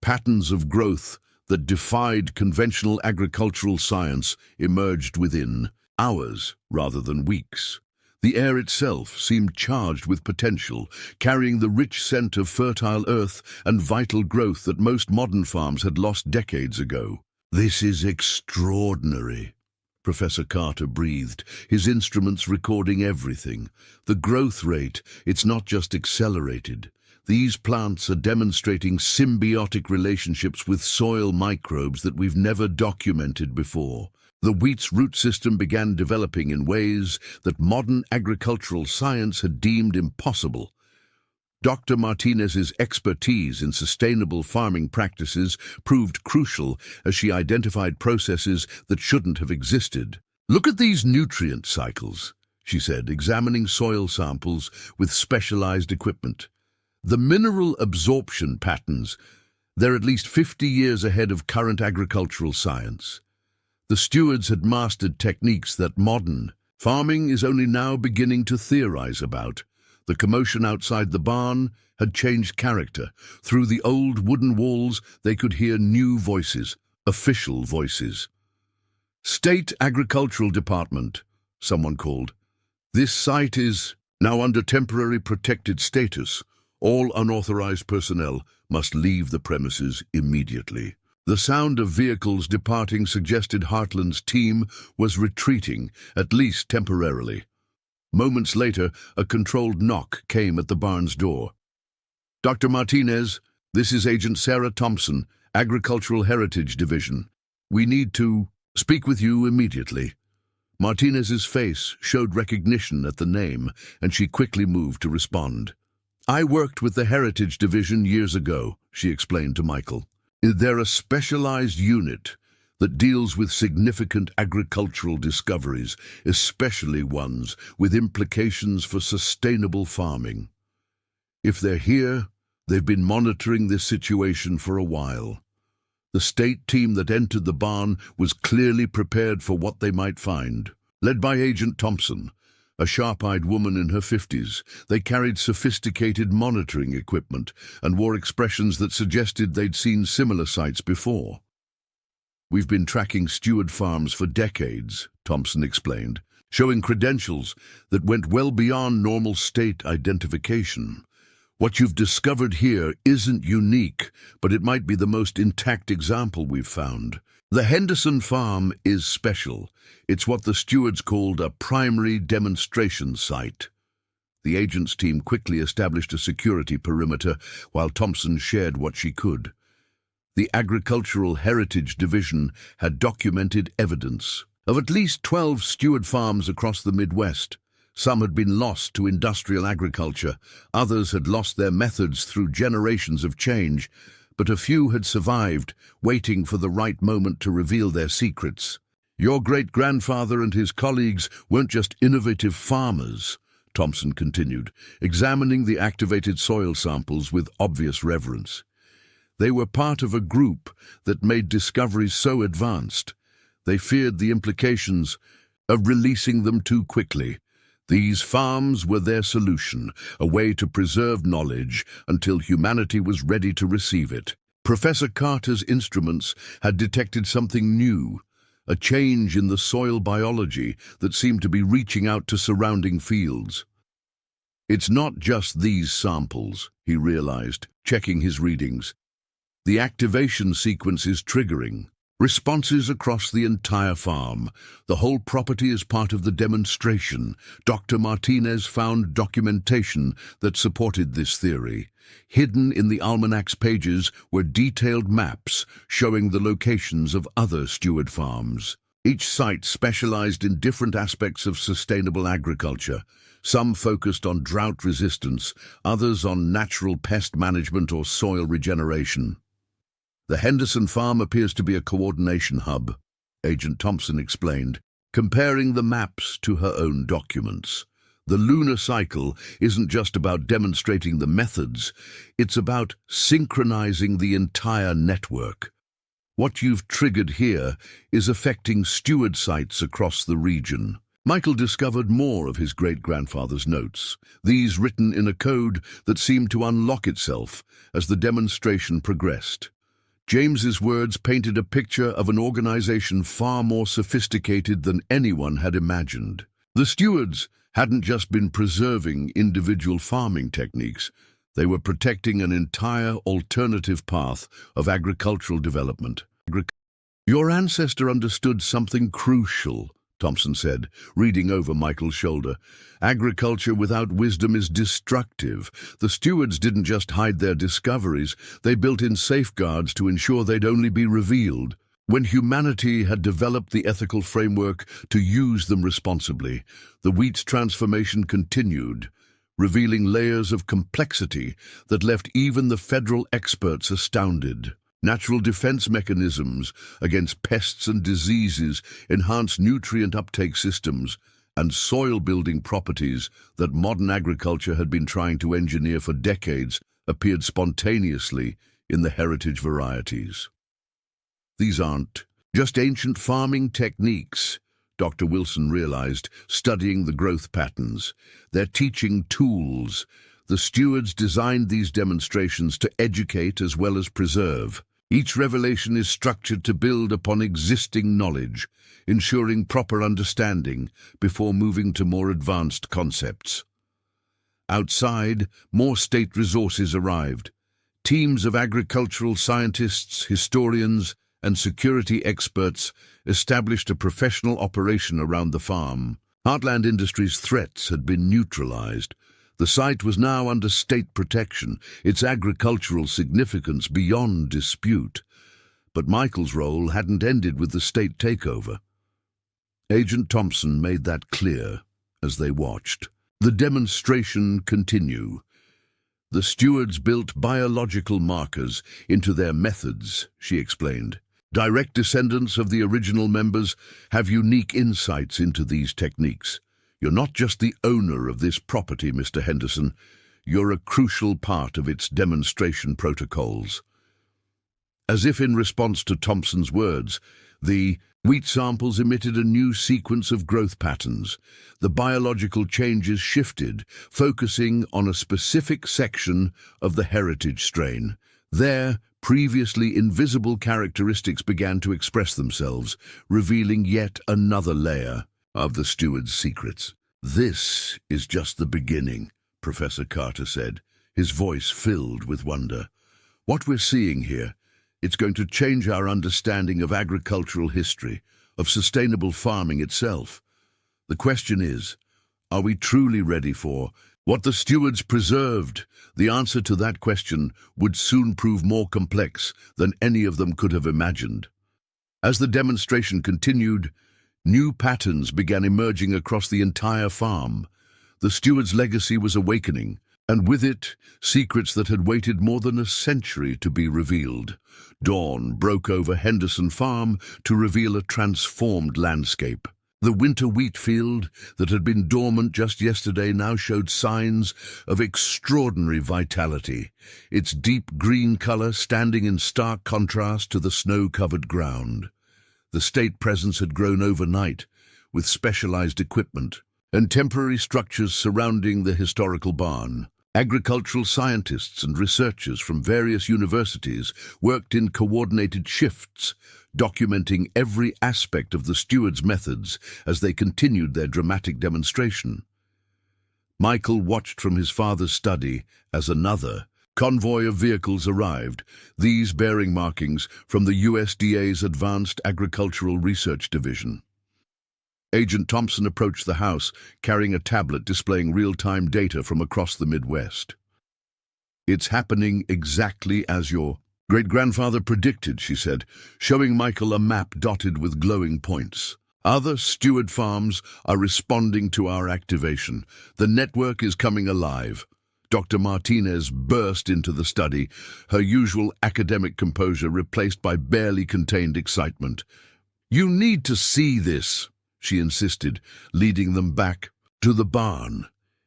Patterns of growth that defied conventional agricultural science emerged within hours rather than weeks. The air itself seemed charged with potential, carrying the rich scent of fertile earth and vital growth that most modern farms had lost decades ago. "This is extraordinary," Professor Carter breathed, his instruments recording everything. "The growth rate, it's not just accelerated. These plants are demonstrating symbiotic relationships with soil microbes that we've never documented before. The wheat's root system began developing in ways that modern agricultural science had deemed impossible. Dr. Martinez's expertise in sustainable farming practices proved crucial as she identified processes that shouldn't have existed. "Look at these nutrient cycles," she said, examining soil samples with specialized equipment. The mineral absorption patterns, they're at least 50 years ahead of current agricultural science. The stewards had mastered techniques that modern farming is only now beginning to theorize about. The commotion outside the barn had changed character. Through the old wooden walls, they could hear new voices, official voices. "State Agricultural Department," someone called. "This site is now under temporary protected status. All unauthorized personnel must leave the premises immediately." The sound of vehicles departing suggested Heartland's team was retreating, at least temporarily. Moments later, a controlled knock came at the barn's door. "Dr. Martinez, this is Agent Sarah Thompson, Agricultural Heritage Division. We need to speak with you immediately." Martinez's face showed recognition at the name, and she quickly moved to respond. "I worked with the Heritage Division years ago," she explained to Michael. "They're a specialized unit that deals with significant agricultural discoveries, especially ones with implications for sustainable farming. If they're here, they've been monitoring this situation for a while." The state team that entered the barn was clearly prepared for what they might find. Led by Agent Thompson, a sharp-eyed woman in her 50s, they carried sophisticated monitoring equipment and wore expressions that suggested they'd seen similar sites before. "We've been tracking steward farms for decades," Thompson explained, showing credentials that went well beyond normal state identification. "What you've discovered here isn't unique, but it might be the most intact example we've found. The Henderson Farm is special. It's what the stewards called a primary demonstration site." The agent's team quickly established a security perimeter while Thompson shared what she could. The Agricultural Heritage Division had documented evidence of at least 12 steward farms across the Midwest. Some had been lost to industrial agriculture, others had lost their methods through generations of change, but a few had survived, waiting for the right moment to reveal their secrets. "Your great-grandfather and his colleagues weren't just innovative farmers," Thompson continued, examining the activated soil samples with obvious reverence. "They were part of a group that made discoveries so advanced. They feared the implications of releasing them too quickly. These farms were their solution, a way to preserve knowledge until humanity was ready to receive it. Professor Carter's instruments had detected something new, a change in the soil biology that seemed to be reaching out to surrounding fields. It's not just these samples," he realized, checking his readings. "The activation sequence is triggering responses across the entire farm. The whole property is part of the demonstration. Dr. Martinez found documentation that supported this theory. Hidden in the Almanac's pages were detailed maps showing the locations of other steward farms. Each site specialized in different aspects of sustainable agriculture. Some focused on drought resistance, others on natural pest management or soil regeneration. The Henderson Farm appears to be a coordination hub," Agent Thompson explained, comparing the maps to her own documents. "The lunar cycle isn't just about demonstrating the methods, it's about synchronizing the entire network. What you've triggered here is affecting steward sites across the region." Michael discovered more of his great-grandfather's notes, these written in a code that seemed to unlock itself as the demonstration progressed. James's words painted a picture of an organization far more sophisticated than anyone had imagined. The stewards hadn't just been preserving individual farming techniques, they were protecting an entire alternative path of agricultural development. "Your ancestor understood something crucial," Thompson said, reading over Michael's shoulder. "Agriculture without wisdom is destructive. The stewards didn't just hide their discoveries, they built in safeguards to ensure they'd only be revealed. When humanity had developed the ethical framework to use them responsibly, the wheat's transformation continued, revealing layers of complexity that left even the federal experts astounded. Natural defense mechanisms against pests and diseases, enhanced nutrient uptake systems, and soil-building properties that modern agriculture had been trying to engineer for decades appeared spontaneously in the heritage varieties. These aren't just ancient farming techniques, Dr. Wilson realized, studying the growth patterns. They're teaching tools. The stewards designed these demonstrations to educate as well as preserve. Each revelation is structured to build upon existing knowledge, ensuring proper understanding before moving to more advanced concepts. Outside, more state resources arrived. Teams of agricultural scientists, historians, and security experts established a professional operation around the farm. Heartland Industries' threats had been neutralized. The site was now under state protection, its agricultural significance beyond dispute. But Michael's role hadn't ended with the state takeover. Agent Thompson made that clear as they watched. The demonstration continued. The stewards built biological markers into their methods, she explained. Direct descendants of the original members have unique insights into these techniques. You're not just the owner of this property, Mr. Henderson. You're a crucial part of its demonstration protocols. As if in response to Thompson's words, the wheat samples emitted a new sequence of growth patterns. The biological changes shifted, focusing on a specific section of the heritage strain. There, previously invisible characteristics began to express themselves, revealing yet another layer of the steward's secrets. "This is just the beginning," Professor Carter said, his voice filled with wonder. "What we're seeing here, it's going to change our understanding of agricultural history, of sustainable farming itself. The question is, are we truly ready for what the stewards preserved? The answer to that question would soon prove more complex than any of them could have imagined." As the demonstration continued, new patterns began emerging across the entire farm. The steward's legacy was awakening, and with it, secrets that had waited more than a century to be revealed. Dawn broke over Henderson Farm to reveal a transformed landscape. The winter wheat field that had been dormant just yesterday now showed signs of extraordinary vitality, its deep green color standing in stark contrast to the snow-covered ground. The state presence had grown overnight, with specialized equipment and temporary structures surrounding the historical barn. Agricultural scientists and researchers from various universities worked in coordinated shifts, documenting every aspect of the stewards' methods as they continued their dramatic demonstration. Michael watched from his father's study as another convoy of vehicles arrived, these bearing markings from the USDA's Advanced Agricultural Research Division. Agent Thompson approached the house, carrying a tablet displaying real-time data from across the Midwest. "It's happening exactly as your great-grandfather predicted," she said, showing Michael a map dotted with glowing points. "Other steward farms are responding to our activation. The network is coming alive." Dr. Martinez burst into the study, her usual academic composure replaced by barely contained excitement. "You need to see this," she insisted, leading them back to the barn.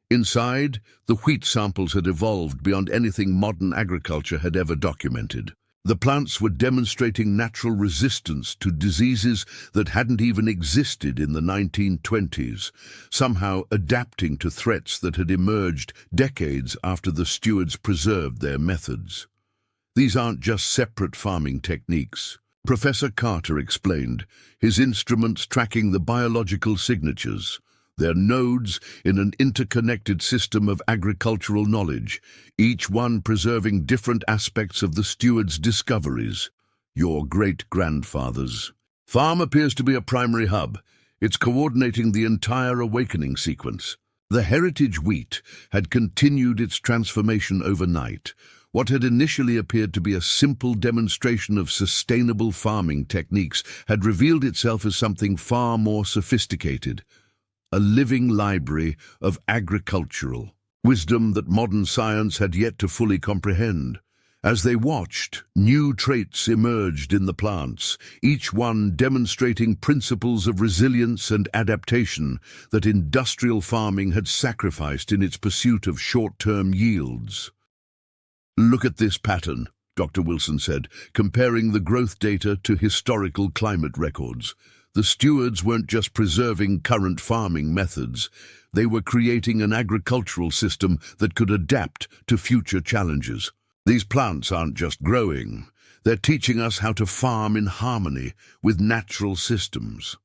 Inside, the wheat samples had evolved beyond anything modern agriculture had ever documented. The plants were demonstrating natural resistance to diseases that hadn't even existed in the 1920s, somehow adapting to threats that had emerged decades after the stewards preserved their methods. "These aren't just separate farming techniques," Professor Carter explained, his instruments tracking the biological signatures. "They're nodes in an interconnected system of agricultural knowledge, each one preserving different aspects of the steward's discoveries, your great-grandfather's. Farm appears to be a primary hub. It's coordinating the entire awakening sequence." The heritage wheat had continued its transformation overnight. What had initially appeared to be a simple demonstration of sustainable farming techniques had revealed itself as something far more sophisticated. A living library of agricultural wisdom that modern science had yet to fully comprehend. As they watched, new traits emerged in the plants, each one demonstrating principles of resilience and adaptation that industrial farming had sacrificed in its pursuit of short-term yields. "Look at this pattern," Dr. Wilson said, comparing the growth data to historical climate records. The stewards weren't just preserving current farming methods. They were creating an agricultural system that could adapt to future challenges. These plants aren't just growing. They're teaching us how to farm in harmony with natural systems.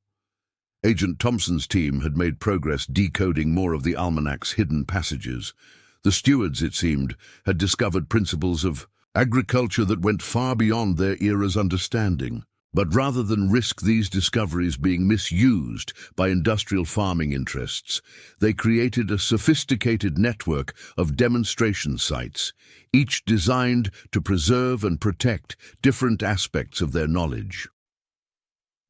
Agent Thompson's team had made progress decoding more of the Almanac's hidden passages. The stewards, it seemed, had discovered principles of agriculture that went far beyond their era's understanding. But rather than risk these discoveries being misused by industrial farming interests, they created a sophisticated network of demonstration sites, each designed to preserve and protect different aspects of their knowledge.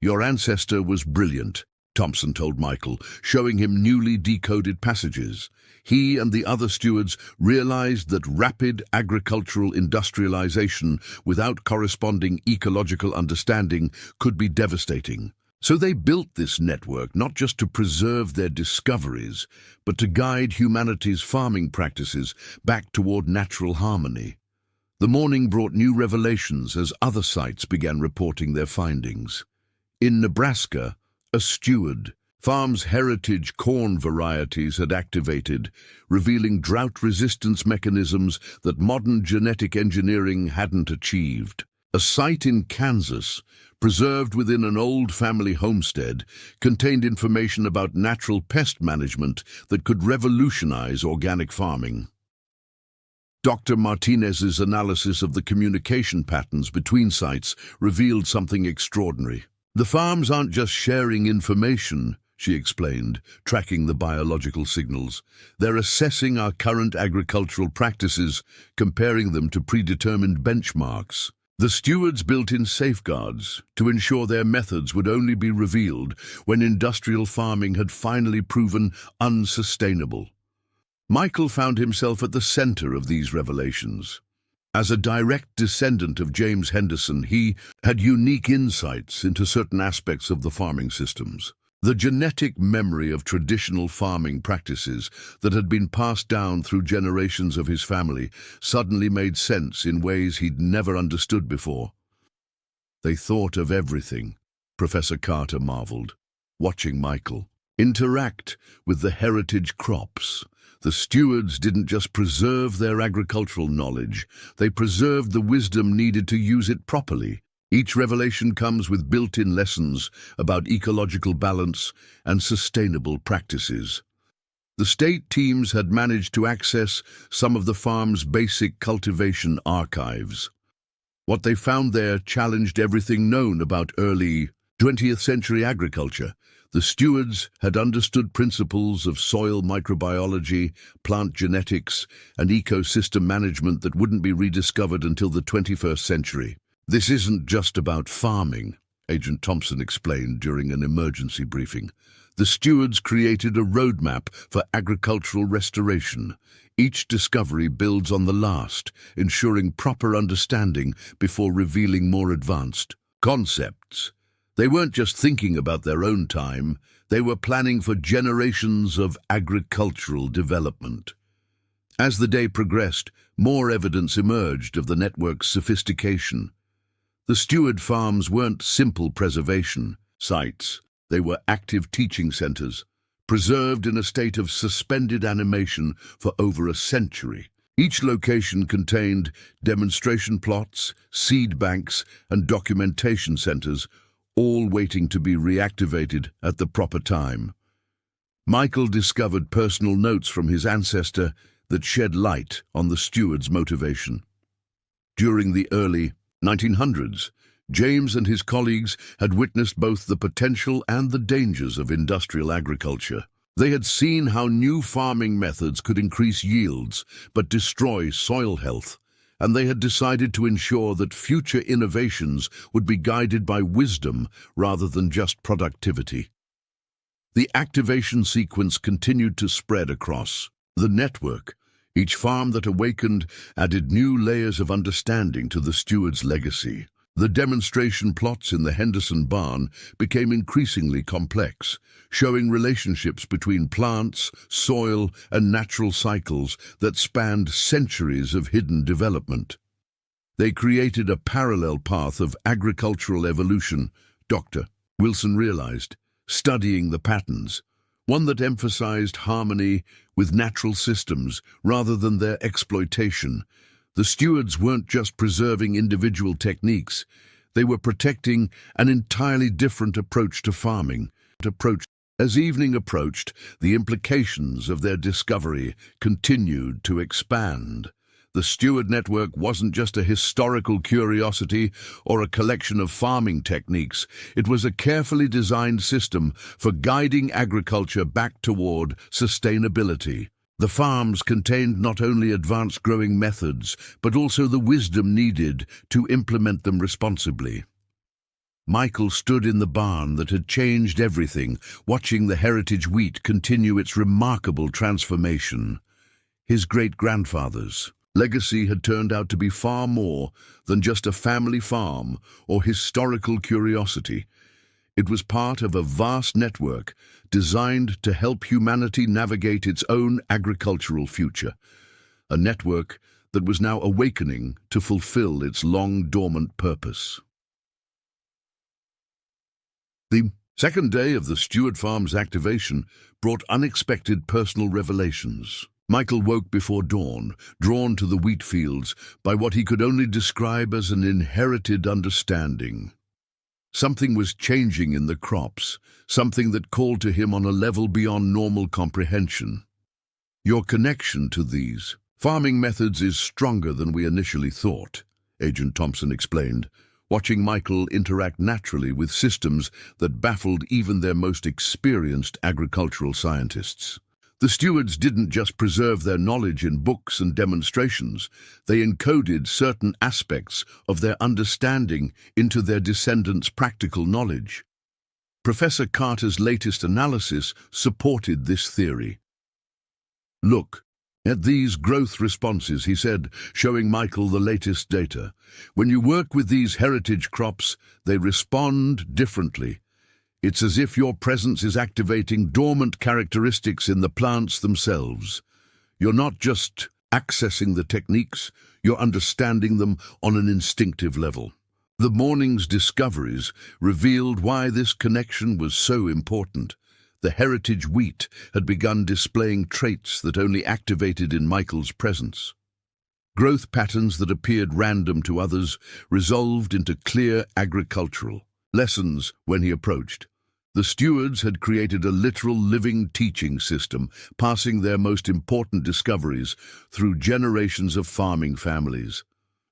"Your ancestor was brilliant," Thompson told Michael, showing him newly decoded passages. He and the other stewards realized that rapid agricultural industrialization without corresponding ecological understanding could be devastating. So they built this network not just to preserve their discoveries, but to guide humanity's farming practices back toward natural harmony. The morning brought new revelations as other sites began reporting their findings. In Nebraska, a steward farm's heritage corn varieties had activated, revealing drought resistance mechanisms that modern genetic engineering hadn't achieved. A site in Kansas, preserved within an old family homestead, contained information about natural pest management that could revolutionize organic farming. Dr. Martinez's analysis of the communication patterns between sites revealed something extraordinary. "The farms aren't just sharing information," she explained, tracking the biological signals. "They're assessing our current agricultural practices, comparing them to predetermined benchmarks." The stewards built in safeguards to ensure their methods would only be revealed when industrial farming had finally proven unsustainable. Michael found himself at the center of these revelations. As a direct descendant of James Henderson, he had unique insights into certain aspects of the farming systems. The genetic memory of traditional farming practices that had been passed down through generations of his family suddenly made sense in ways he'd never understood before. "They thought of everything," Professor Carter marveled, watching Michael interact with the heritage crops. The stewards didn't just preserve their agricultural knowledge, they preserved the wisdom needed to use it properly. Each revelation comes with built-in lessons about ecological balance and sustainable practices. The state teams had managed to access some of the farm's basic cultivation archives. What they found there challenged everything known about early 20th century agriculture. The stewards had understood principles of soil microbiology, plant genetics, and ecosystem management that wouldn't be rediscovered until the 21st century. "This isn't just about farming," Agent Thompson explained during an emergency briefing. The stewards created a roadmap for agricultural restoration. Each discovery builds on the last, ensuring proper understanding before revealing more advanced concepts. They weren't just thinking about their own time, they were planning for generations of agricultural development. As the day progressed, more evidence emerged of the network's sophistication. The steward farms weren't simple preservation sites, they were active teaching centers, preserved in a state of suspended animation for over a century. Each location contained demonstration plots, seed banks, and documentation centers, all waiting to be reactivated at the proper time. Michael discovered personal notes from his ancestor that shed light on the steward's motivation. During the early 1900s, James and his colleagues had witnessed both the potential and the dangers of industrial agriculture. They had seen how new farming methods could increase yields but destroy soil health, and they had decided to ensure that future innovations would be guided by wisdom rather than just productivity. The activation sequence continued to spread across the network. Each farm that awakened added new layers of understanding to the steward's legacy. The demonstration plots in the Henderson barn became increasingly complex, showing relationships between plants, soil, and natural cycles that spanned centuries of hidden development. They created a parallel path of agricultural evolution, Dr. Wilson realized, studying the patterns, one that emphasized harmony with natural systems rather than their exploitation. The stewards weren't just preserving individual techniques, they were protecting an entirely different approach to farming. As evening approached, the implications of their discovery continued to expand. The steward network wasn't just a historical curiosity or a collection of farming techniques. It was a carefully designed system for guiding agriculture back toward sustainability. The farms contained not only advanced growing methods, but also the wisdom needed to implement them responsibly. Michael stood in the barn that had changed everything, watching the heritage wheat continue its remarkable transformation. His great-grandfather's legacy had turned out to be far more than just a family farm or historical curiosity. It was part of a vast network designed to help humanity navigate its own agricultural future, a network that was now awakening to fulfill its long-dormant purpose. The second day of the Stewart Farm's activation brought unexpected personal revelations. Michael woke before dawn, drawn to the wheat fields by what he could only describe as an inherited understanding. Something was changing in the crops, something that called to him on a level beyond normal comprehension. Your connection to these farming methods is stronger than we initially thought, Agent Thompson explained, watching Michael interact naturally with systems that baffled even their most experienced agricultural scientists. The stewards didn't just preserve their knowledge in books and demonstrations, they encoded certain aspects of their understanding into their descendants' practical knowledge. Professor Carter's latest analysis supported this theory. "Look at these growth responses," he said, showing Michael the latest data. "When you work with these heritage crops, they respond differently. It's as if your presence is activating dormant characteristics in the plants themselves. You're not just accessing the techniques, you're understanding them on an instinctive level." The morning's discoveries revealed why this connection was so important. The heritage wheat had begun displaying traits that only activated in Michael's presence. Growth patterns that appeared random to others resolved into clear agricultural lessons when he approached. The stewards had created a literal living teaching system, passing their most important discoveries through generations of farming families.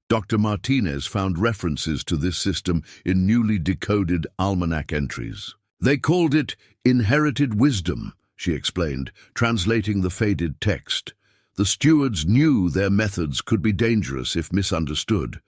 Dr. Martinez found references to this system in newly decoded Almanac entries. "They called it inherited wisdom," she explained, translating the faded text. The stewards knew their methods could be dangerous if misunderstood.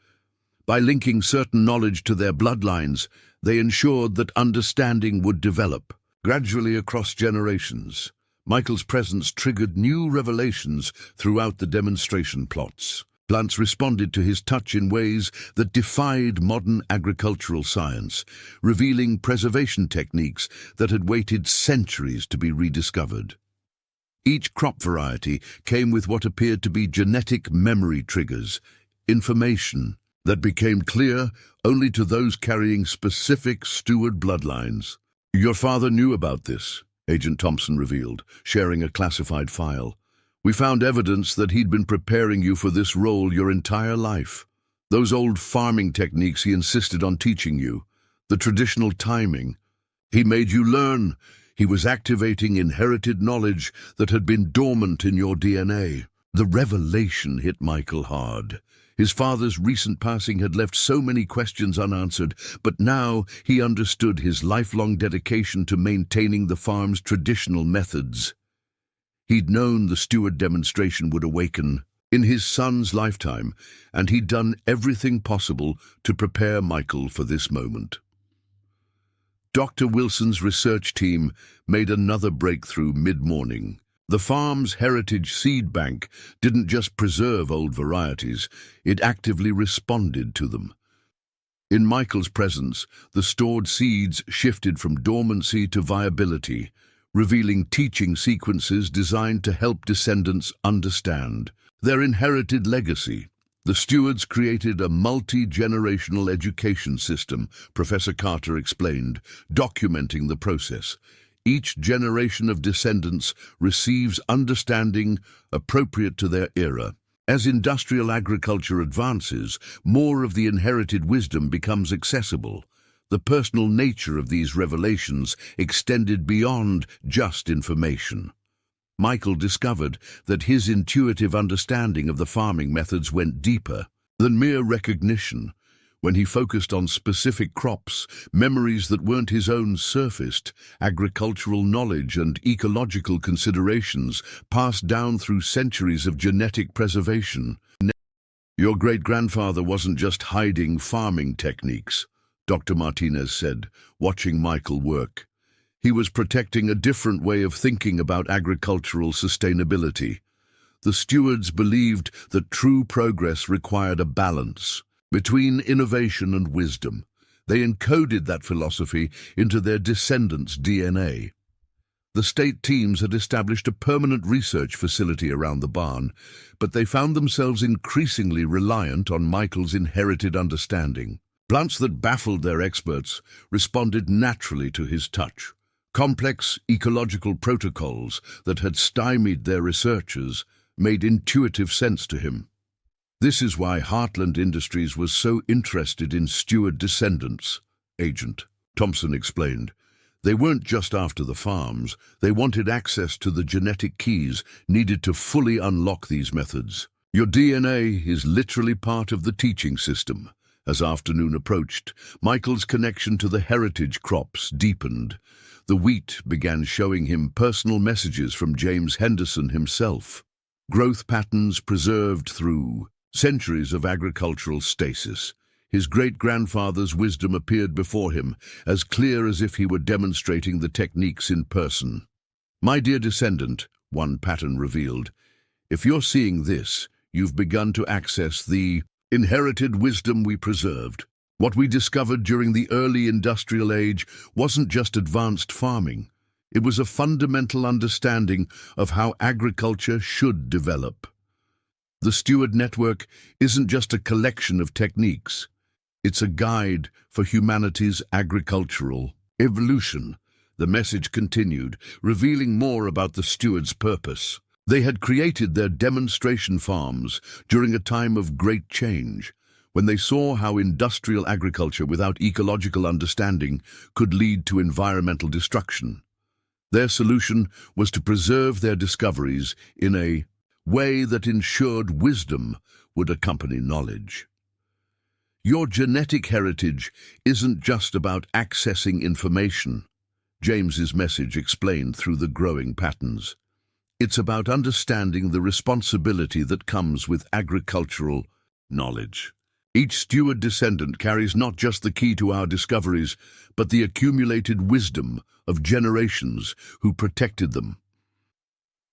By linking certain knowledge to their bloodlines, they ensured that understanding would develop gradually across generations. Michael's presence triggered new revelations throughout the demonstration plots. Plants responded to his touch in ways that defied modern agricultural science, revealing preservation techniques that had waited centuries to be rediscovered. Each crop variety came with what appeared to be genetic memory triggers, information that became clear only to those carrying specific steward bloodlines. "Your father knew about this," Agent Thompson revealed, sharing a classified file. "We found evidence that he'd been preparing you for this role your entire life. Those old farming techniques he insisted on teaching you, the traditional timing. He made you learn. He was activating inherited knowledge that had been dormant in your DNA." The revelation hit Michael hard. His father's recent passing had left so many questions unanswered, but now he understood his lifelong dedication to maintaining the farm's traditional methods. He'd known the steward demonstration would awaken in his son's lifetime, and he'd done everything possible to prepare Michael for this moment. Dr. Wilson's research team made another breakthrough mid-morning. The farm's heritage seed bank didn't just preserve old varieties, it actively responded to them. In Michael's presence, the stored seeds shifted from dormancy to viability, revealing teaching sequences designed to help descendants understand their inherited legacy. The stewards created a multi-generational education system, Professor Carter explained, documenting the process. Each generation of descendants receives understanding appropriate to their era. As industrial agriculture advances, more of the inherited wisdom becomes accessible. The personal nature of these revelations extended beyond just information. Michael discovered that his intuitive understanding of the farming methods went deeper than mere recognition. When he focused on specific crops, memories that weren't his own surfaced. Agricultural knowledge and ecological considerations passed down through centuries of genetic preservation. Your great-grandfather wasn't just hiding farming techniques, Dr. Martinez said, watching Michael work. He was protecting a different way of thinking about agricultural sustainability. The stewards believed that true progress required a balance between innovation and wisdom. They encoded that philosophy into their descendants' DNA. The state teams had established a permanent research facility around the barn, but they found themselves increasingly reliant on Michael's inherited understanding. Plants that baffled their experts responded naturally to his touch. Complex ecological protocols that had stymied their researchers made intuitive sense to him. This is why Heartland Industries was so interested in steward descendants, Agent Thompson explained. They weren't just after the farms, they wanted access to the genetic keys needed to fully unlock these methods. Your DNA is literally part of the teaching system. As afternoon approached, Michael's connection to the heritage crops deepened. The wheat began showing him personal messages from James Henderson himself. Growth patterns preserved through centuries of agricultural stasis. His great-grandfather's wisdom appeared before him, as clear as if he were demonstrating the techniques in person. My dear descendant, one pattern revealed, if you're seeing this, you've begun to access the inherited wisdom we preserved. What we discovered during the early industrial age wasn't just advanced farming. It was a fundamental understanding of how agriculture should develop. The Steward Network isn't just a collection of techniques. It's a guide for humanity's agricultural evolution. The message continued, revealing more about the stewards' purpose. They had created their demonstration farms during a time of great change, when they saw how industrial agriculture without ecological understanding could lead to environmental destruction. Their solution was to preserve their discoveries in a way that ensured wisdom would accompany knowledge. Your genetic heritage isn't just about accessing information, James's message explained through the growing patterns. It's about understanding the responsibility that comes with agricultural knowledge. Each steward descendant carries not just the key to our discoveries, but the accumulated wisdom of generations who protected them.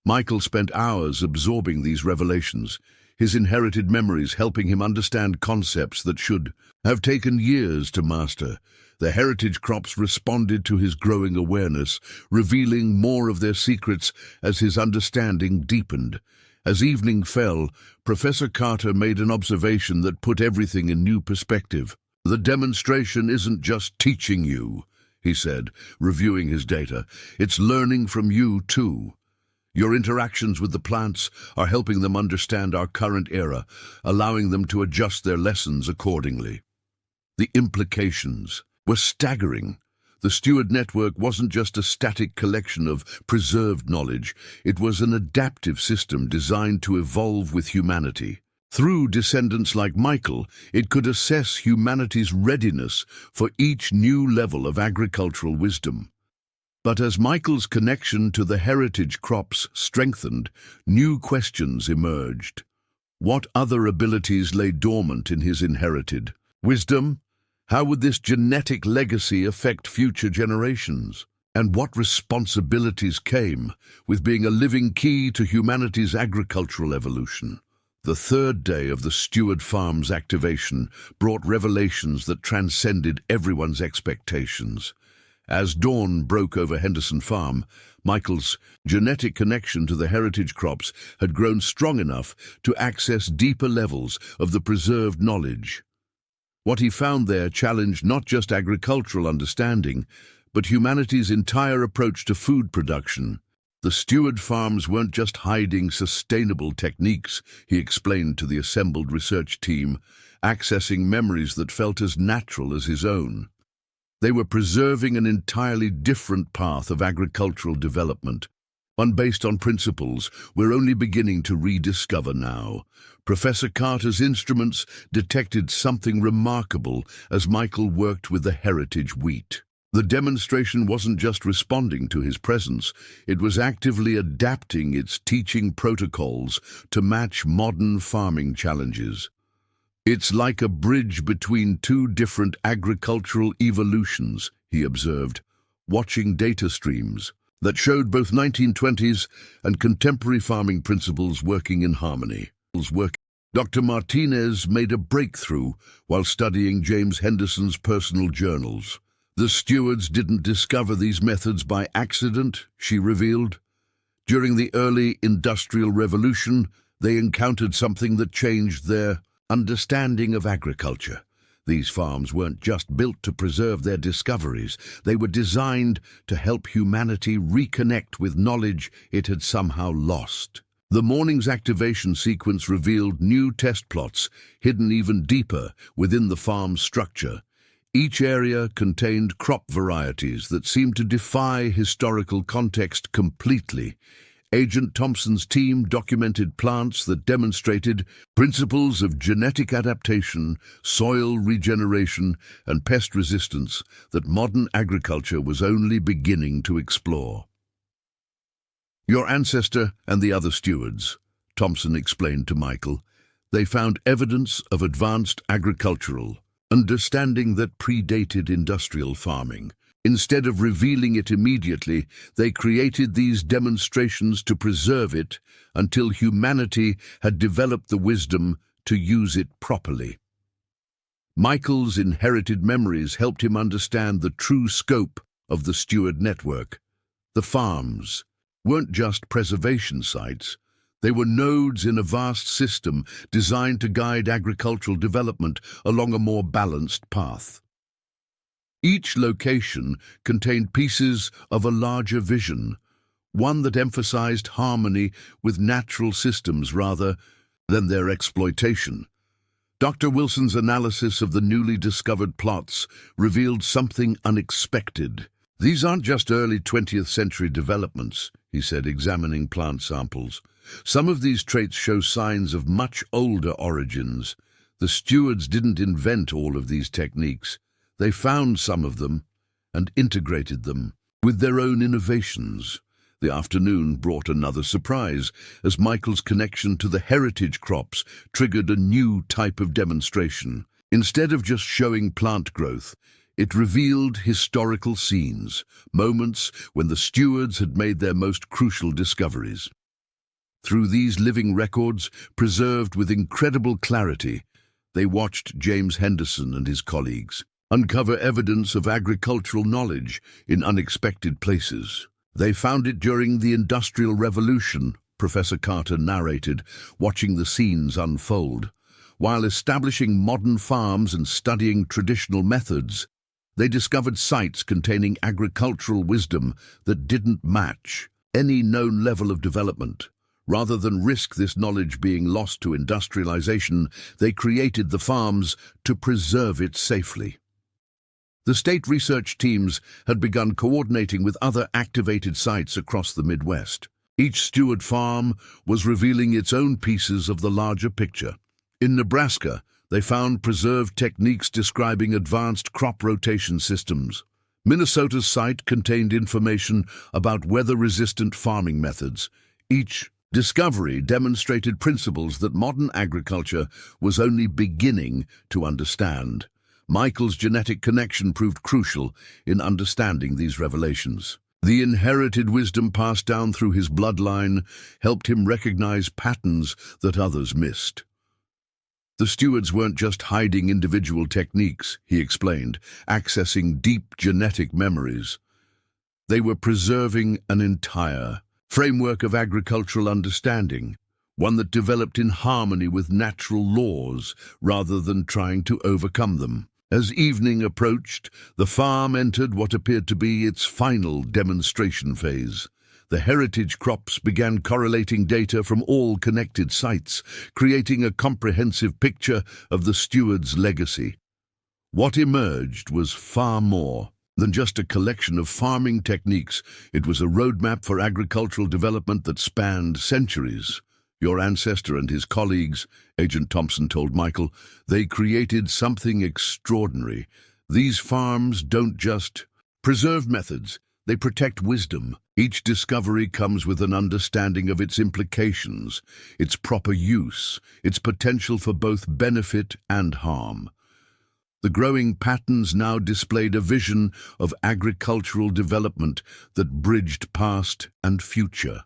Michael spent hours absorbing these revelations, his inherited memories helping him understand concepts that should have taken years to master. The heritage crops responded to his growing awareness, revealing more of their secrets as his understanding deepened. As evening fell, Professor Carter made an observation that put everything in new perspective. The demonstration isn't just teaching you, he said, reviewing his data. It's learning from you too. Your interactions with the plants are helping them understand our current era, allowing them to adjust their lessons accordingly. The implications were staggering. The Steward Network wasn't just a static collection of preserved knowledge, it was an adaptive system designed to evolve with humanity. Through descendants like Michael, it could assess humanity's readiness for each new level of agricultural wisdom. But as Michael's connection to the heritage crops strengthened, new questions emerged. What other abilities lay dormant in his inherited wisdom? How would this genetic legacy affect future generations? And what responsibilities came with being a living key to humanity's agricultural evolution? The third day of the Stewart Farm's activation brought revelations that transcended everyone's expectations. As dawn broke over Henderson Farm, Michael's genetic connection to the heritage crops had grown strong enough to access deeper levels of the preserved knowledge. What he found there challenged not just agricultural understanding, but humanity's entire approach to food production. The Stewart Farms weren't just hiding sustainable techniques, he explained to the assembled research team, accessing memories that felt as natural as his own. They were preserving an entirely different path of agricultural development, one based on principles we're only beginning to rediscover now. Professor Carter's instruments detected something remarkable as Michael worked with the heritage wheat. The demonstration wasn't just responding to his presence, it was actively adapting its teaching protocols to match modern farming challenges. It's like a bridge between two different agricultural evolutions, he observed, watching data streams that showed both 1920s and contemporary farming principles working in harmony. Dr. Martinez made a breakthrough while studying James Henderson's personal journals. The stewards didn't discover these methods by accident, she revealed. During the early Industrial Revolution, they encountered something that changed their understanding of agriculture. These farms weren't just built to preserve their discoveries, they were designed to help humanity reconnect with knowledge it had somehow lost. The morning's activation sequence revealed new test plots hidden even deeper within the farm's structure. Each area contained crop varieties that seemed to defy historical context completely. Agent Thompson's team documented plants that demonstrated principles of genetic adaptation, soil regeneration, and pest resistance that modern agriculture was only beginning to explore. Your ancestor and the other stewards, Thompson explained to Michael, they found evidence of advanced agricultural understanding that predated industrial farming. Instead of revealing it immediately, they created these demonstrations to preserve it until humanity had developed the wisdom to use it properly. Michael's inherited memories helped him understand the true scope of the steward network. The farms weren't just preservation sites. They were nodes in a vast system designed to guide agricultural development along a more balanced path. Each location contained pieces of a larger vision, one that emphasized harmony with natural systems rather than their exploitation. Dr. Wilson's analysis of the newly discovered plots revealed something unexpected. These aren't just early 20th century developments, he said, examining plant samples. Some of these traits show signs of much older origins. The stewards didn't invent all of these techniques. They found some of them and integrated them with their own innovations. The afternoon brought another surprise, as Michael's connection to the heritage crops triggered a new type of demonstration. Instead of just showing plant growth, it revealed historical scenes, moments when the stewards had made their most crucial discoveries. Through these living records, preserved with incredible clarity, they watched James Henderson and his colleagues uncover evidence of agricultural knowledge in unexpected places. They found it during the Industrial Revolution, Professor Carter narrated, watching the scenes unfold. While establishing modern farms and studying traditional methods, they discovered sites containing agricultural wisdom that didn't match any known level of development. Rather than risk this knowledge being lost to industrialization, they created the farms to preserve it safely. The state research teams had begun coordinating with other activated sites across the Midwest. Each steward farm was revealing its own pieces of the larger picture. In Nebraska, they found preserved techniques describing advanced crop rotation systems. Minnesota's site contained information about weather-resistant farming methods. Each discovery demonstrated principles that modern agriculture was only beginning to understand. Michael's genetic connection proved crucial in understanding these revelations. The inherited wisdom passed down through his bloodline helped him recognize patterns that others missed. The stewards weren't just hiding individual techniques, he explained, accessing deep genetic memories. They were preserving an entire framework of agricultural understanding, one that developed in harmony with natural laws rather than trying to overcome them. As evening approached, the farm entered what appeared to be its final demonstration phase. The heritage crops began correlating data from all connected sites, creating a comprehensive picture of the steward's legacy. What emerged was far more than just a collection of farming techniques. It was a roadmap for agricultural development that spanned centuries. Your ancestor and his colleagues, Agent Thompson told Michael, they created something extraordinary. These farms don't just preserve methods, they protect wisdom. Each discovery comes with an understanding of its implications, its proper use, its potential for both benefit and harm. The growing patterns now displayed a vision of agricultural development that bridged past and future.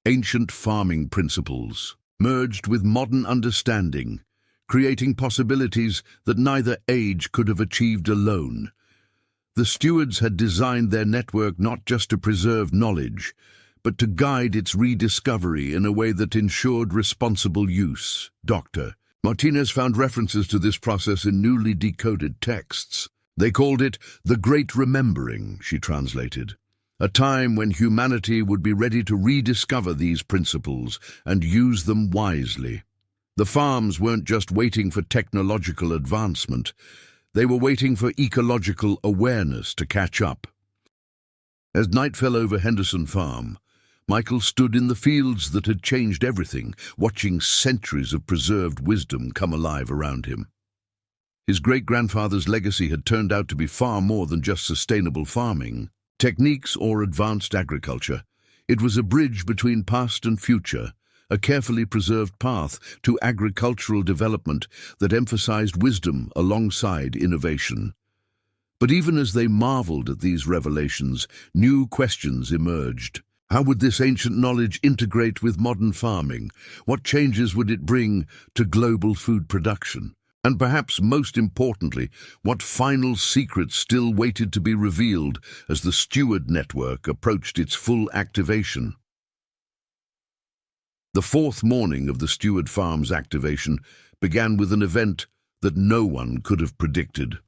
Ancient farming principles merged with modern understanding, creating possibilities that neither age could have achieved alone. The stewards had designed their network not just to preserve knowledge, but to guide its rediscovery in a way that ensured responsible use. Dr. Martinez found references to this process in newly decoded texts. They called it the Great Remembering, she translated, a time when humanity would be ready to rediscover these principles and use them wisely. The farms weren't just waiting for technological advancement. They were waiting for ecological awareness to catch up. As night fell over Henderson Farm, Michael stood in the fields that had changed everything, watching centuries of preserved wisdom come alive around him. His great-grandfather's legacy had turned out to be far more than just sustainable farming, techniques, or advanced agriculture. It was a bridge between past and future, a carefully preserved path to agricultural development that emphasized wisdom alongside innovation. But even as they marveled at these revelations, new questions emerged. How would this ancient knowledge integrate with modern farming? What changes would it bring to global food production? And perhaps most importantly, what final secrets still waited to be revealed as the steward network approached its full activation? The fourth morning of the Steward Farm's activation began with an event that no one could have predicted.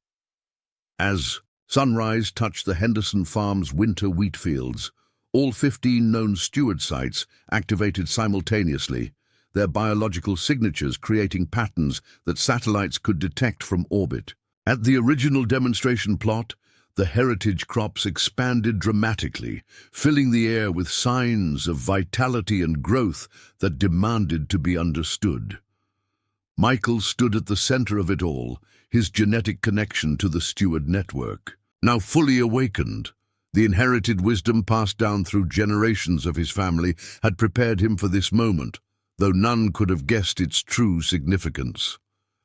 As sunrise touched the Henderson Farm's winter wheat fields, all 15 known steward sites activated simultaneously, their biological signatures creating patterns that satellites could detect from orbit. At the original demonstration plot, the heritage crops expanded dramatically, filling the air with signs of vitality and growth that demanded to be understood. Michael stood at the center of it all, his genetic connection to the steward network. Now fully awakened, the inherited wisdom passed down through generations of his family had prepared him for this moment, though none could have guessed its true significance.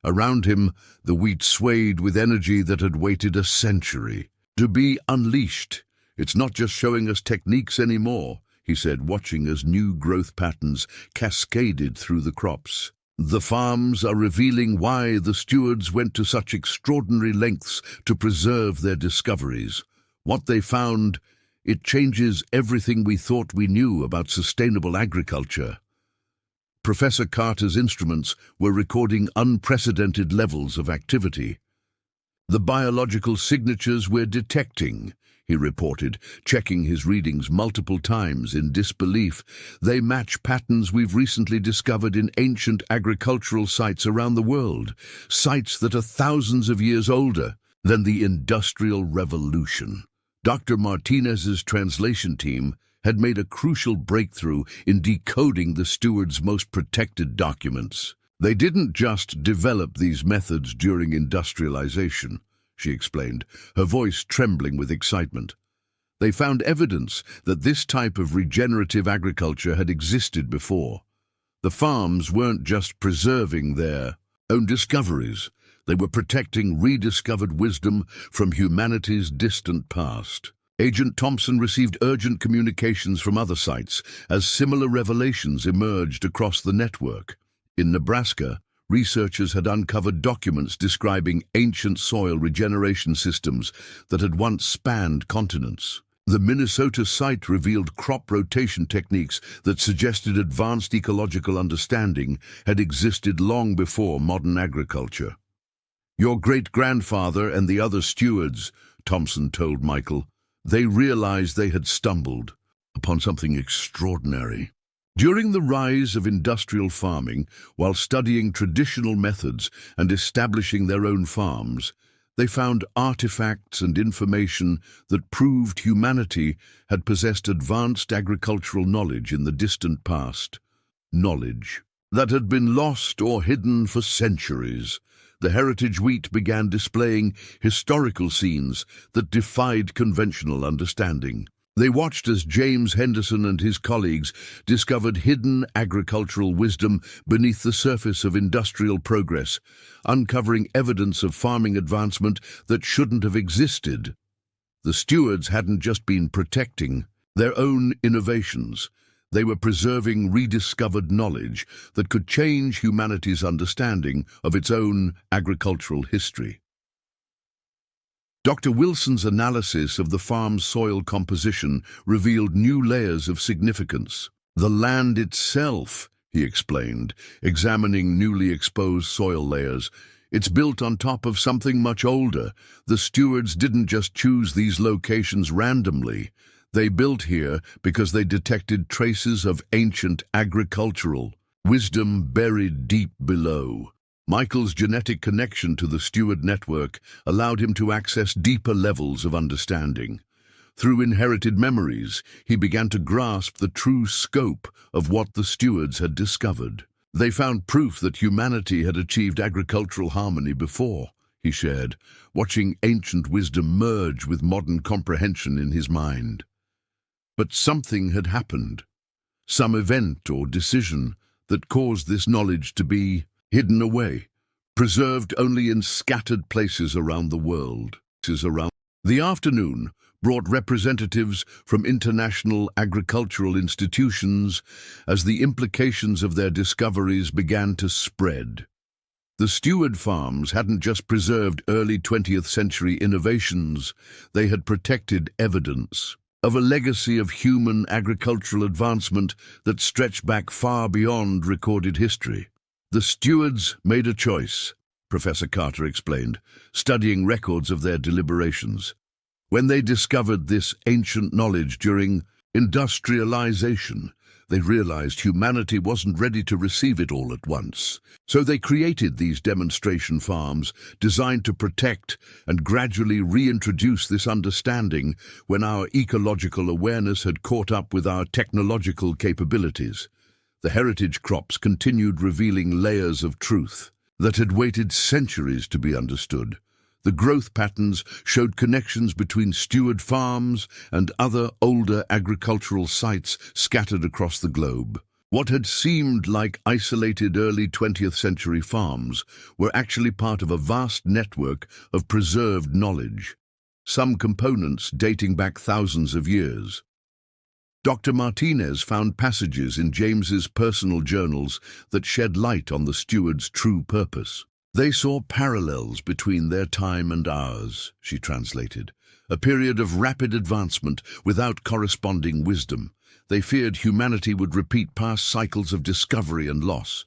Around him, the wheat swayed with energy that had waited a century to be unleashed. It's not just showing us techniques anymore, he said, watching as new growth patterns cascaded through the crops. The farms are revealing why the stewards went to such extraordinary lengths to preserve their discoveries. What they found, it changes everything we thought we knew about sustainable agriculture. Professor Carter's instruments were recording unprecedented levels of activity. The biological signatures we're detecting, he reported, checking his readings multiple times in disbelief. They match patterns we've recently discovered in ancient agricultural sites around the world, sites that are thousands of years older than the Industrial Revolution. Dr. Martinez's translation team had made a crucial breakthrough in decoding the steward's most protected documents. They didn't just develop these methods during industrialization, she explained, her voice trembling with excitement. They found evidence that this type of regenerative agriculture had existed before. The farms weren't just preserving their own discoveries, they were protecting rediscovered wisdom from humanity's distant past. Agent Thompson received urgent communications from other sites as similar revelations emerged across the network. In Nebraska, researchers had uncovered documents describing ancient soil regeneration systems that had once spanned continents. The Minnesota site revealed crop rotation techniques that suggested advanced ecological understanding had existed long before modern agriculture. "Your great-grandfather and the other stewards," Thompson told Michael, they realized they had stumbled upon something extraordinary. During the rise of industrial farming, while studying traditional methods and establishing their own farms, they found artifacts and information that proved humanity had possessed advanced agricultural knowledge in the distant past. Knowledge that had been lost or hidden for centuries. The heritage wheat began displaying historical scenes that defied conventional understanding. They watched as James Henderson and his colleagues discovered hidden agricultural wisdom beneath the surface of industrial progress, uncovering evidence of farming advancement that shouldn't have existed. The stewards hadn't just been protecting their own innovations. They were preserving rediscovered knowledge that could change humanity's understanding of its own agricultural history. Dr. Wilson's analysis of the farm's soil composition revealed new layers of significance. The land itself, he explained, examining newly exposed soil layers, it's built on top of something much older. The stewards didn't just choose these locations randomly. They built here because they detected traces of ancient agricultural wisdom buried deep below. Michael's genetic connection to the steward network allowed him to access deeper levels of understanding. Through inherited memories, he began to grasp the true scope of what the stewards had discovered. They found proof that humanity had achieved agricultural harmony before, he shared, watching ancient wisdom merge with modern comprehension in his mind. But something had happened, some event or decision that caused this knowledge to be hidden away, preserved only in scattered places around the world. The afternoon brought representatives from international agricultural institutions as the implications of their discoveries began to spread. The steward farms hadn't just preserved early 20th century innovations, they had protected evidence of a legacy of human agricultural advancement that stretched back far beyond recorded history. The stewards made a choice, Professor Carter explained, studying records of their deliberations. When they discovered this ancient knowledge during industrialization, they realized humanity wasn't ready to receive it all at once. So they created these demonstration farms designed to protect and gradually reintroduce this understanding when our ecological awareness had caught up with our technological capabilities. The heritage crops continued revealing layers of truth that had waited centuries to be understood. The growth patterns showed connections between steward farms and other older agricultural sites scattered across the globe. What had seemed like isolated early 20th century farms were actually part of a vast network of preserved knowledge, some components dating back thousands of years. Dr. Martinez found passages in James's personal journals that shed light on the steward's true purpose. They saw parallels between their time and ours, she translated, a period of rapid advancement without corresponding wisdom. They feared humanity would repeat past cycles of discovery and loss.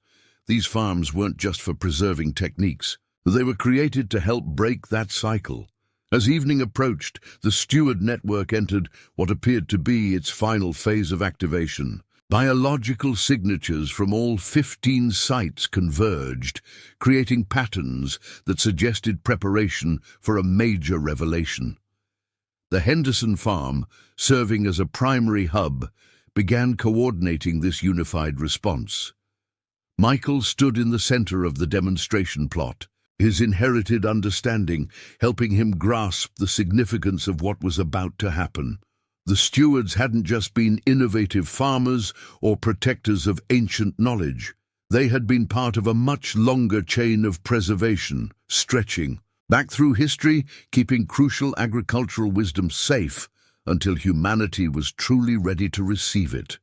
These farms weren't just for preserving techniques. They were created to help break that cycle. As evening approached, the steward network entered what appeared to be its final phase of activation. Biological signatures from all 15 sites converged, creating patterns that suggested preparation for a major revelation. The Henderson Farm, serving as a primary hub, began coordinating this unified response. Michael stood in the center of the demonstration plot, his inherited understanding helping him grasp the significance of what was about to happen. The stewards hadn't just been innovative farmers or protectors of ancient knowledge. They had been part of a much longer chain of preservation, stretching back through history, keeping crucial agricultural wisdom safe until humanity was truly ready to receive it.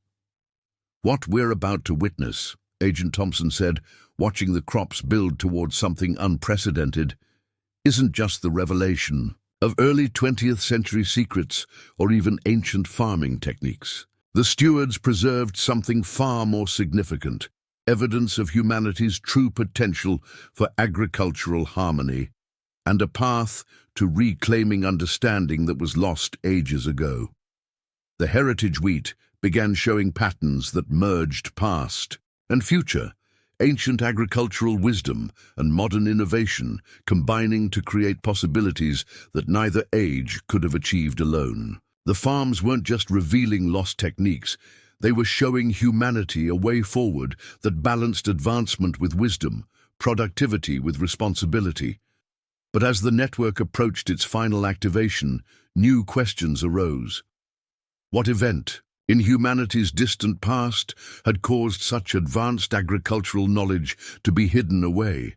What we're about to witness, Agent Thompson said, watching the crops build towards something unprecedented, isn't just the revelation of early 20th century secrets or even ancient farming techniques. The stewards preserved something far more significant, evidence of humanity's true potential for agricultural harmony, and a path to reclaiming understanding that was lost ages ago. The heritage wheat began showing patterns that merged past and future, ancient agricultural wisdom and modern innovation combining to create possibilities that neither age could have achieved alone. The farms weren't just revealing lost techniques, they were showing humanity a way forward that balanced advancement with wisdom, productivity with responsibility. But as the network approached its final activation, new questions arose. What event, in humanity's distant past, had caused such advanced agricultural knowledge to be hidden away?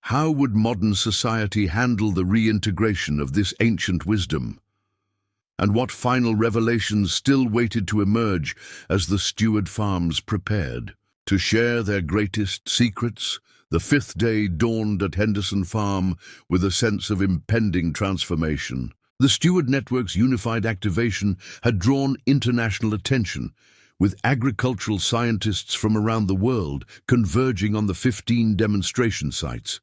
How would modern society handle the reintegration of this ancient wisdom? And what final revelations still waited to emerge as the steward farms prepared to share their greatest secrets? The fifth day dawned at Henderson Farm with a sense of impending transformation. The Steward Network's unified activation had drawn international attention, with agricultural scientists from around the world converging on the 15 demonstration sites.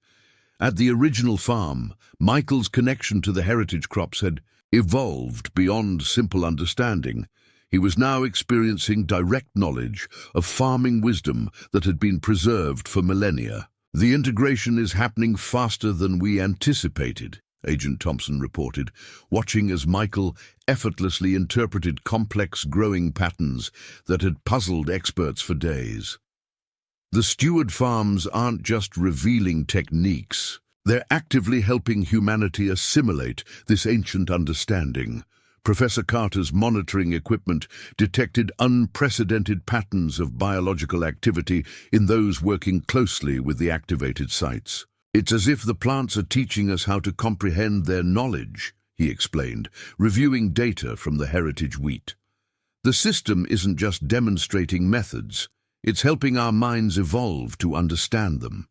At the original farm, Michael's connection to the heritage crops had evolved beyond simple understanding. He was now experiencing direct knowledge of farming wisdom that had been preserved for millennia. The integration is happening faster than we anticipated, Agent Thompson reported, watching as Michael effortlessly interpreted complex growing patterns that had puzzled experts for days. The steward farms aren't just revealing techniques. They're actively helping humanity assimilate this ancient understanding. Professor Carter's monitoring equipment detected unprecedented patterns of biological activity in those working closely with the activated sites. It's as if the plants are teaching us how to comprehend their knowledge, he explained, reviewing data from the heritage wheat. The system isn't just demonstrating methods, it's helping our minds evolve to understand them.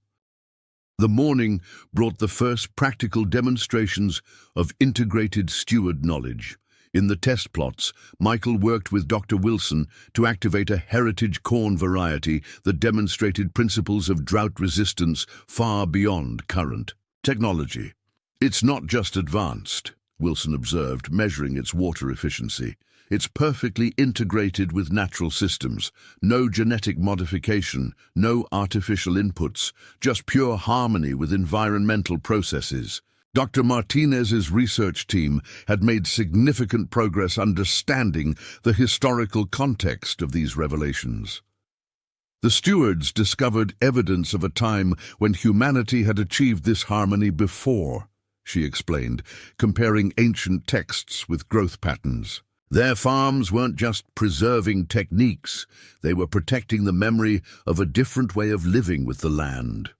The morning brought the first practical demonstrations of integrated steward knowledge. In the test plots, Michael worked with Dr. Wilson to activate a heritage corn variety that demonstrated principles of drought resistance far beyond current technology. It's not just advanced, Wilson observed, measuring its water efficiency. It's perfectly integrated with natural systems. No genetic modification, no artificial inputs, just pure harmony with environmental processes. Dr. Martinez's research team had made significant progress understanding the historical context of these revelations. The stewards discovered evidence of a time when humanity had achieved this harmony before, she explained, comparing ancient texts with growth patterns. Their farms weren't just preserving techniques, they were protecting the memory of a different way of living with the land.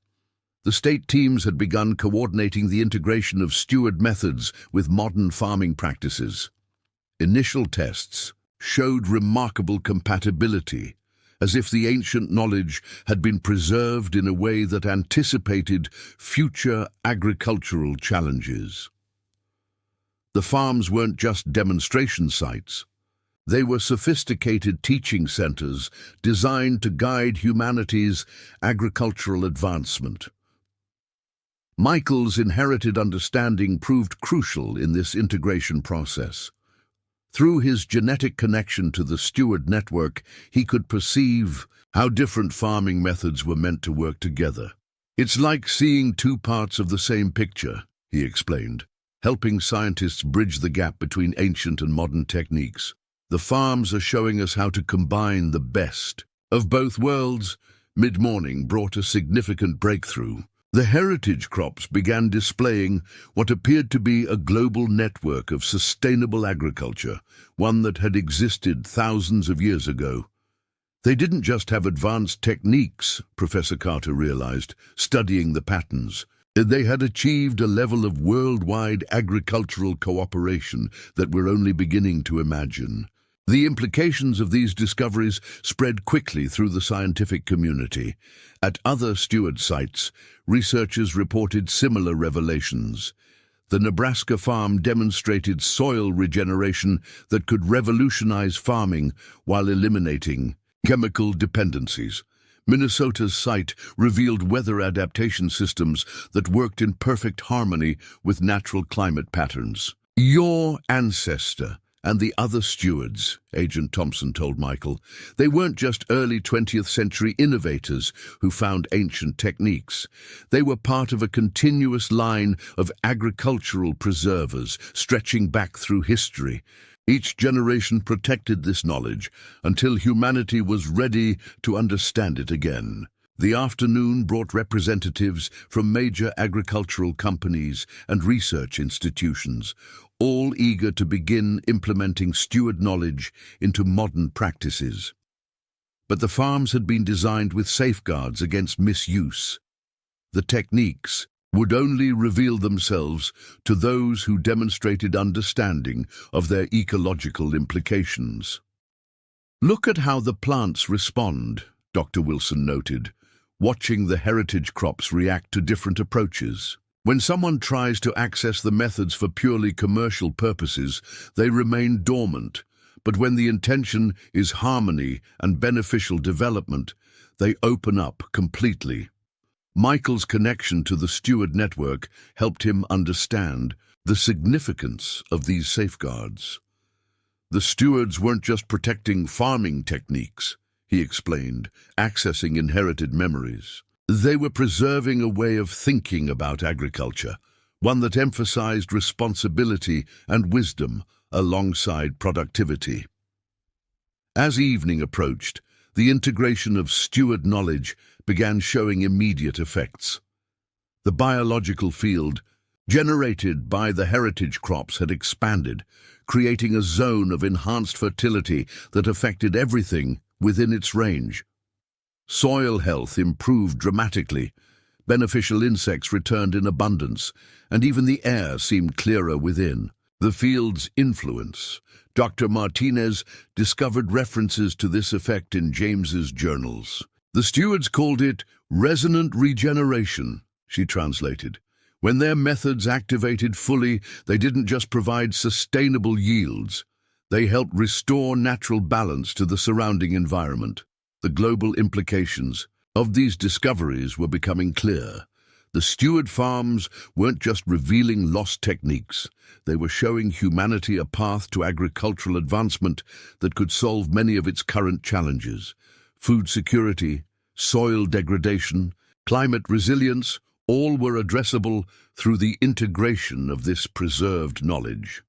The state teams had begun coordinating the integration of steward methods with modern farming practices. Initial tests showed remarkable compatibility, as if the ancient knowledge had been preserved in a way that anticipated future agricultural challenges. The farms weren't just demonstration sites. They were sophisticated teaching centers designed to guide humanity's agricultural advancement. Michael's inherited understanding proved crucial in this integration process. Through his genetic connection to the steward network, he could perceive how different farming methods were meant to work together. It's like seeing two parts of the same picture, he explained, helping scientists bridge the gap between ancient and modern techniques. The farms are showing us how to combine the best of both worlds. Mid-morning brought a significant breakthrough. The heritage crops began displaying what appeared to be a global network of sustainable agriculture, one that had existed thousands of years ago. They didn't just have advanced techniques, Professor Carter realized, studying the patterns. They had achieved a level of worldwide agricultural cooperation that we're only beginning to imagine. The implications of these discoveries spread quickly through the scientific community. At other steward sites, researchers reported similar revelations. The Nebraska farm demonstrated soil regeneration that could revolutionize farming while eliminating chemical dependencies. Minnesota's site revealed weather adaptation systems that worked in perfect harmony with natural climate patterns. Your ancestor and the other stewards, Agent Thompson told Michael, they weren't just early 20th century innovators who found ancient techniques. They were part of a continuous line of agricultural preservers stretching back through history. Each generation protected this knowledge until humanity was ready to understand it again. The afternoon brought representatives from major agricultural companies and research institutions, all eager to begin implementing steward knowledge into modern practices. But the farms had been designed with safeguards against misuse. The techniques would only reveal themselves to those who demonstrated understanding of their ecological implications. Look at how the plants respond, Dr. Wilson noted, watching the heritage crops react to different approaches. When someone tries to access the methods for purely commercial purposes, they remain dormant. But when the intention is harmony and beneficial development, they open up completely. Michael's connection to the steward network helped him understand the significance of these safeguards. The stewards weren't just protecting farming techniques, he explained, accessing inherited memories. They were preserving a way of thinking about agriculture, one that emphasized responsibility and wisdom alongside productivity. As evening approached, the integration of steward knowledge began showing immediate effects. The biological field generated by the heritage crops had expanded, creating a zone of enhanced fertility that affected everything within its range. Soil health improved dramatically, beneficial insects returned in abundance, and even the air seemed clearer within. The field's influence. Dr. Martinez discovered references to this effect in James's journals. The stewards called it resonant regeneration, she translated. When their methods activated fully, they didn't just provide sustainable yields. They helped restore natural balance to the surrounding environment. The global implications of these discoveries were becoming clear. The steward farms weren't just revealing lost techniques. They were showing humanity a path to agricultural advancement that could solve many of its current challenges. Food security, soil degradation, climate resilience, all were addressable through the integration of this preserved knowledge.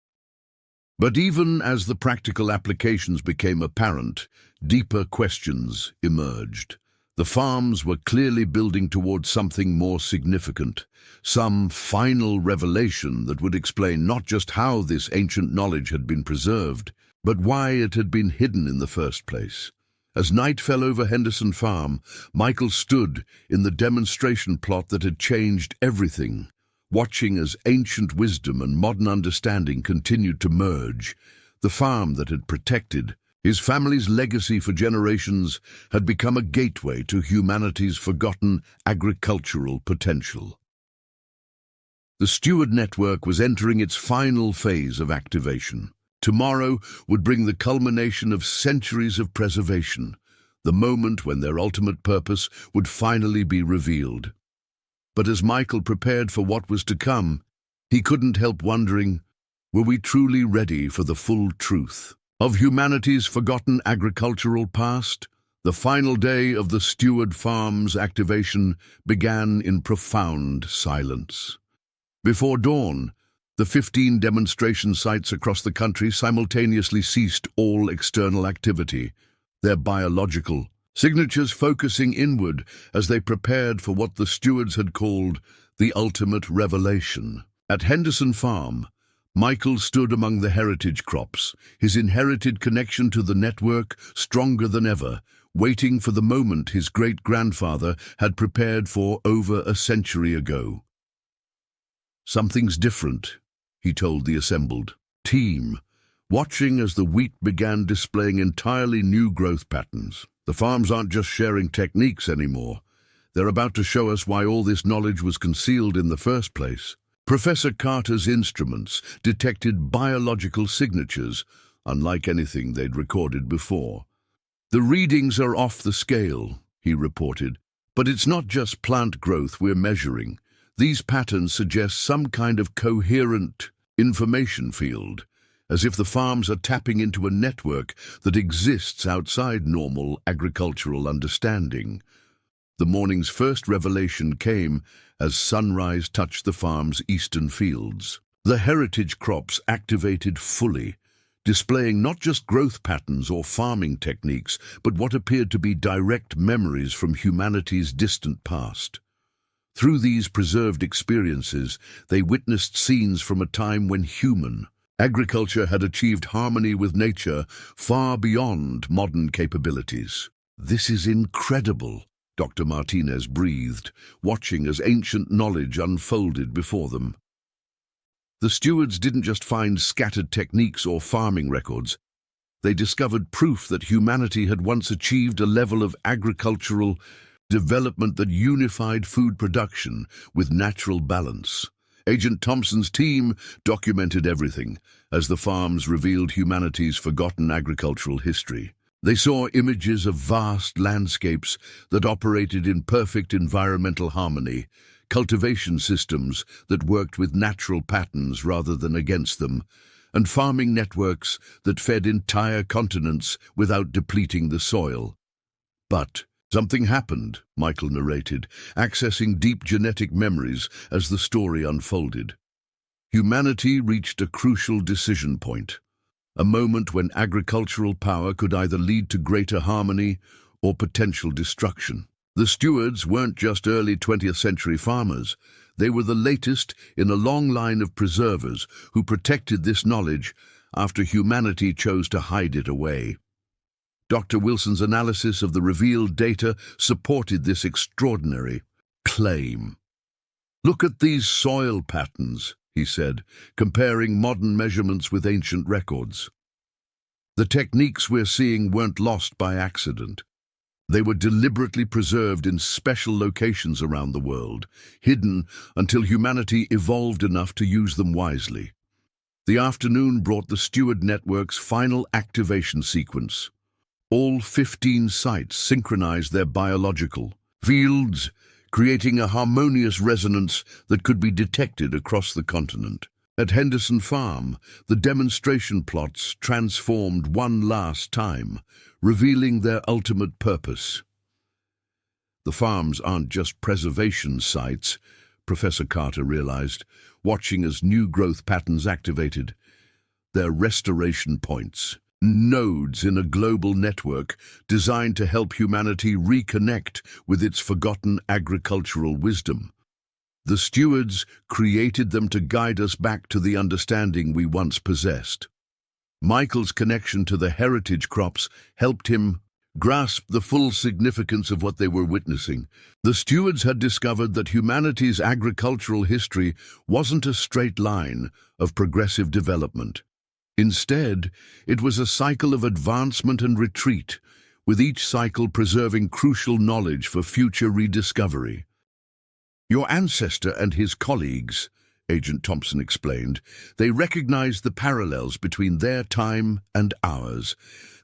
But even as the practical applications became apparent, deeper questions emerged. The farms were clearly building towards something more significant, some final revelation that would explain not just how this ancient knowledge had been preserved, but why it had been hidden in the first place. As night fell over Henderson Farm, Michael stood in the demonstration plot that had changed everything, watching as ancient wisdom and modern understanding continued to merge. The farm that had protected his family's legacy for generations had become a gateway to humanity's forgotten agricultural potential. The steward network was entering its final phase of activation. Tomorrow would bring the culmination of centuries of preservation, the moment when their ultimate purpose would finally be revealed. But as Michael prepared for what was to come, he couldn't help wondering, were we truly ready for the full truth of humanity's forgotten agricultural past? The final day of the Steward Farm's activation began in profound silence. Before dawn, the 15 demonstration sites across the country simultaneously ceased all external activity, their biological signatures focusing inward as they prepared for what the stewards had called the ultimate revelation. At Henderson Farm, Michael stood among the heritage crops, his inherited connection to the network stronger than ever, waiting for the moment his great-grandfather had prepared for over a century ago. "Something's different," he told the assembled team, watching as the wheat began displaying entirely new growth patterns. "The farms aren't just sharing techniques anymore. They're about to show us why all this knowledge was concealed in the first place." Professor Carter's instruments detected biological signatures, unlike anything they'd recorded before. "The readings are off the scale," he reported, "but it's not just plant growth we're measuring. These patterns suggest some kind of coherent information field, as if the farms are tapping into a network that exists outside normal agricultural understanding." The morning's first revelation came as sunrise touched the farm's eastern fields. The heritage crops activated fully, displaying not just growth patterns or farming techniques, but what appeared to be direct memories from humanity's distant past. Through these preserved experiences, they witnessed scenes from a time when human agriculture had achieved harmony with nature far beyond modern capabilities. "This is incredible," Dr. Martinez breathed, watching as ancient knowledge unfolded before them. The stewards didn't just find scattered techniques or farming records. They discovered proof that humanity had once achieved a level of agricultural development that unified food production with natural balance. Agent Thompson's team documented everything as the farms revealed humanity's forgotten agricultural history. They saw images of vast landscapes that operated in perfect environmental harmony, cultivation systems that worked with natural patterns rather than against them, and farming networks that fed entire continents without depleting the soil. But something happened, Michael narrated, accessing deep genetic memories as the story unfolded. Humanity reached a crucial decision point, a moment when agricultural power could either lead to greater harmony or potential destruction. The stewards weren't just early 20th century farmers. They were the latest in a long line of preservers who protected this knowledge after humanity chose to hide it away. Dr. Wilson's analysis of the revealed data supported this extraordinary claim. "Look at these soil patterns," he said, comparing modern measurements with ancient records. "The techniques we're seeing weren't lost by accident. They were deliberately preserved in special locations around the world, hidden until humanity evolved enough to use them wisely." The afternoon brought the Steward Network's final activation sequence. All 15 sites synchronized their biological fields, creating a harmonious resonance that could be detected across the continent. At Henderson Farm, the demonstration plots transformed one last time, revealing their ultimate purpose. The farms aren't just preservation sites, Professor Carter realized, watching as new growth patterns activated. They're restoration points, nodes in a global network designed to help humanity reconnect with its forgotten agricultural wisdom. The stewards created them to guide us back to the understanding we once possessed. Michael's connection to the heritage crops helped him grasp the full significance of what they were witnessing. The stewards had discovered that humanity's agricultural history wasn't a straight line of progressive development. Instead, it was a cycle of advancement and retreat, with each cycle preserving crucial knowledge for future rediscovery. "Your ancestor and his colleagues," Agent Thompson explained, "they recognized the parallels between their time and ours.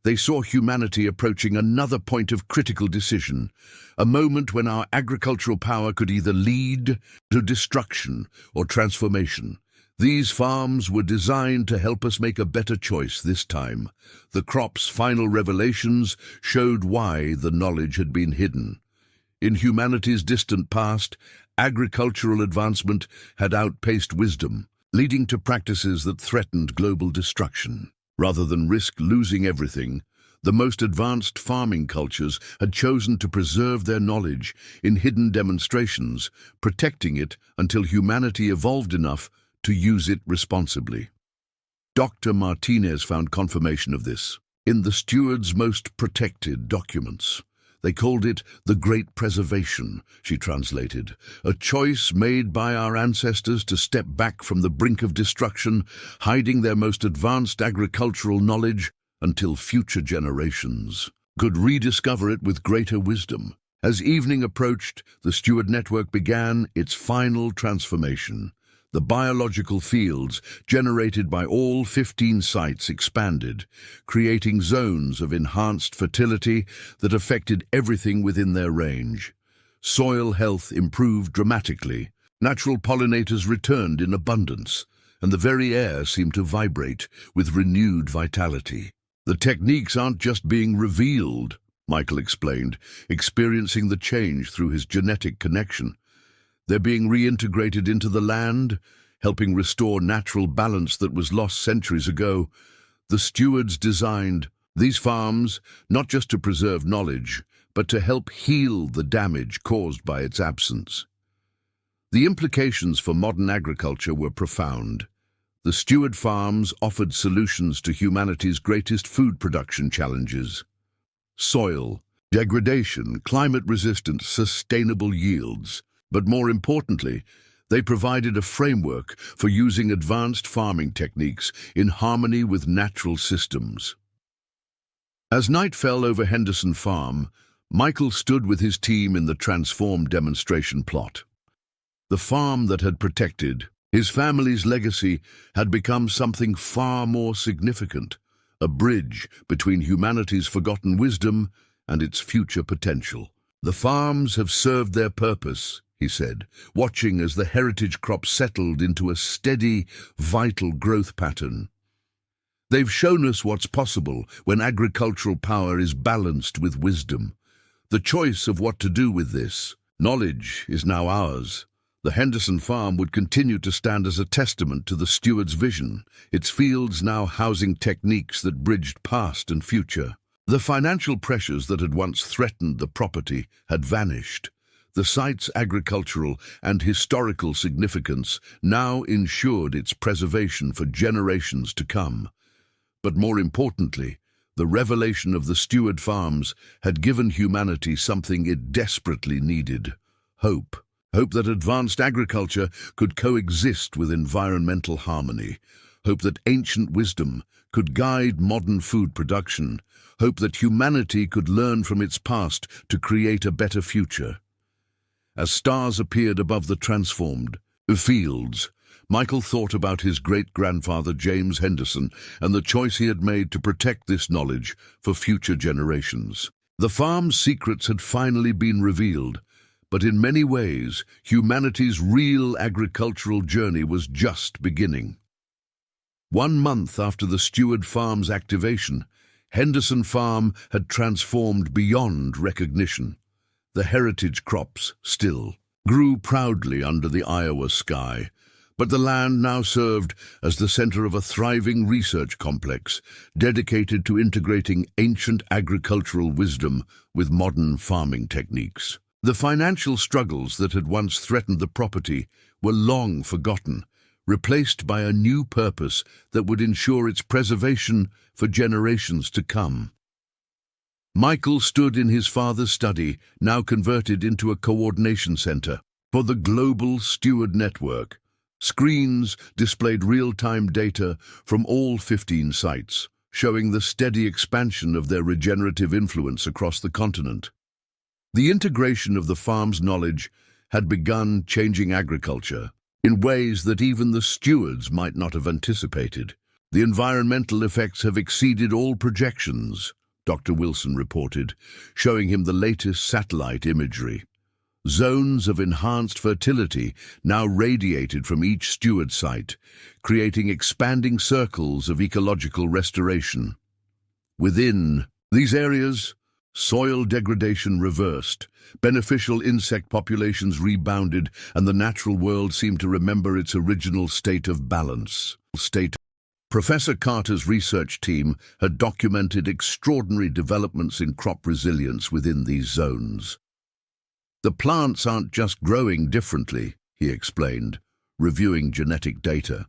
They saw humanity approaching another point of critical decision, a moment when our agricultural power could either lead to destruction or transformation. These farms were designed to help us make a better choice this time. The crop's final revelations showed why the knowledge had been hidden. In humanity's distant past, agricultural advancement had outpaced wisdom, leading to practices that threatened global destruction. Rather than risk losing everything, the most advanced farming cultures had chosen to preserve their knowledge in hidden demonstrations, protecting it until humanity evolved enough to use it responsibly. Dr. Martinez found confirmation of this in the steward's most protected documents. They called it the Great Preservation, she translated, a choice made by our ancestors to step back from the brink of destruction, hiding their most advanced agricultural knowledge until future generations could rediscover it with greater wisdom. As evening approached, the Steward Network began its final transformation. The biological fields generated by all 15 sites expanded, creating zones of enhanced fertility that affected everything within their range. Soil health improved dramatically, natural pollinators returned in abundance, and the very air seemed to vibrate with renewed vitality. The techniques aren't just being revealed, Michael explained, experiencing the change through his genetic connection. They're being reintegrated into the land, helping restore natural balance that was lost centuries ago. The stewards designed these farms not just to preserve knowledge, but to help heal the damage caused by its absence. The implications for modern agriculture were profound. The steward farms offered solutions to humanity's greatest food production challenges: soil degradation, climate resistance, sustainable yields. But more importantly, they provided a framework for using advanced farming techniques in harmony with natural systems. As night fell over Henderson Farm, Michael stood with his team in the transformed demonstration plot. The farm that had protected his family's legacy had become something far more significant, a bridge between humanity's forgotten wisdom and its future potential. The farms have served their purpose, he said, watching as the heritage crops settled into a steady, vital growth pattern. They've shown us what's possible when agricultural power is balanced with wisdom. The choice of what to do with this knowledge is now ours. The Henderson Farm would continue to stand as a testament to the steward's vision, its fields now housing techniques that bridged past and future. The financial pressures that had once threatened the property had vanished. The site's agricultural and historical significance now ensured its preservation for generations to come. But more importantly, the revelation of the steward farms had given humanity something it desperately needed: hope. Hope that advanced agriculture could coexist with environmental harmony. Hope that ancient wisdom could guide modern food production. Hope that humanity could learn from its past to create a better future. As stars appeared above the transformed fields, Michael thought about his great-grandfather James Henderson and the choice he had made to protect this knowledge for future generations. The farm's secrets had finally been revealed, but in many ways, humanity's real agricultural journey was just beginning. 1 month after the steward farm's activation, Henderson Farm had transformed beyond recognition. The heritage crops still grew proudly under the Iowa sky, but the land now served as the center of a thriving research complex dedicated to integrating ancient agricultural wisdom with modern farming techniques. The financial struggles that had once threatened the property were long forgotten, replaced by a new purpose that would ensure its preservation for generations to come. Michael stood in his father's study, now converted into a coordination center for the global steward network. Screens displayed real-time data from all 15 sites, showing the steady expansion of their regenerative influence across the continent. The integration of the farm's knowledge had begun changing agriculture in ways that even the stewards might not have anticipated. The environmental effects have exceeded all projections, Dr. Wilson reported, showing him the latest satellite imagery. Zones of enhanced fertility now radiated from each steward site, creating expanding circles of ecological restoration. Within these areas, soil degradation reversed, beneficial insect populations rebounded, and the natural world seemed to remember its original state of balance. Professor Carter's research team had documented extraordinary developments in crop resilience within these zones. The plants aren't just growing differently, he explained, reviewing genetic data.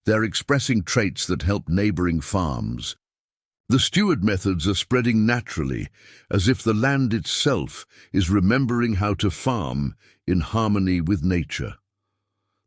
They're expressing traits that help neighboring farms. The steward methods are spreading naturally, as if the land itself is remembering how to farm in harmony with nature.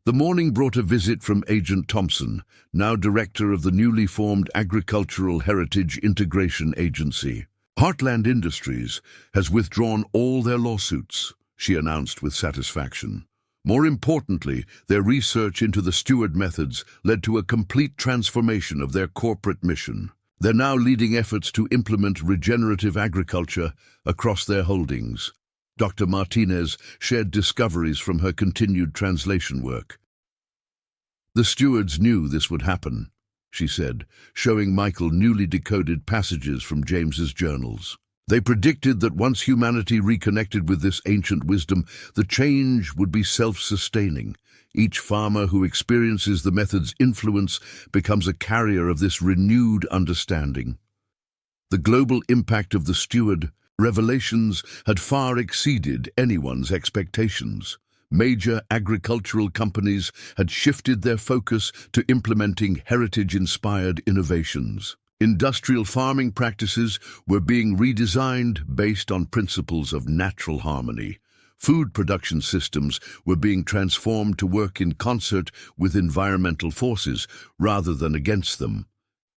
The morning brought a visit from Agent Thompson, now director of the newly formed Agricultural Heritage Integration Agency. Heartland Industries has withdrawn all their lawsuits, she announced with satisfaction. More importantly, their research into the steward methods led to a complete transformation of their corporate mission. They're now leading efforts to implement regenerative agriculture across their holdings. Dr. Martinez shared discoveries from her continued translation work. The stewards knew this would happen, she said, showing Michael newly decoded passages from James's journals. They predicted that once humanity reconnected with this ancient wisdom, the change would be self-sustaining. Each farmer who experiences the method's influence becomes a carrier of this renewed understanding. The global impact of the steward revelations had far exceeded anyone's expectations. Major agricultural companies had shifted their focus to implementing heritage-inspired innovations. Industrial farming practices were being redesigned based on principles of natural harmony. Food production systems were being transformed to work in concert with environmental forces rather than against them.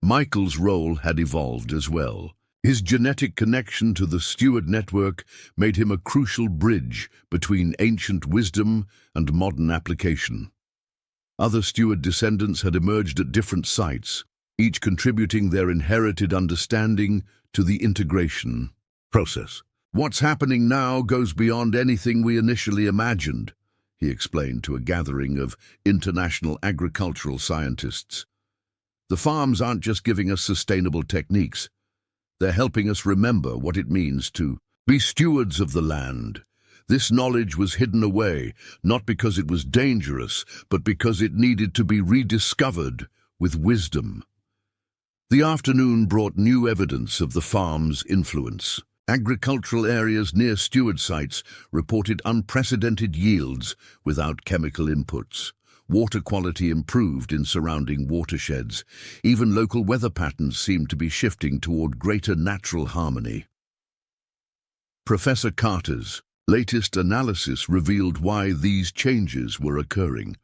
Michael's role had evolved as well. His genetic connection to the steward network made him a crucial bridge between ancient wisdom and modern application. Other steward descendants had emerged at different sites, each contributing their inherited understanding to the integration process. "What's happening now goes beyond anything we initially imagined," he explained to a gathering of international agricultural scientists. "The farms aren't just giving us sustainable techniques. They're helping us remember what it means to be stewards of the land." This knowledge was hidden away, not because it was dangerous, but because it needed to be rediscovered with wisdom. The afternoon brought new evidence of the farm's influence. Agricultural areas near steward sites reported unprecedented yields without chemical inputs. Water quality improved in surrounding watersheds. Even local weather patterns seemed to be shifting toward greater natural harmony. Professor Carter's latest analysis revealed why these changes were occurring.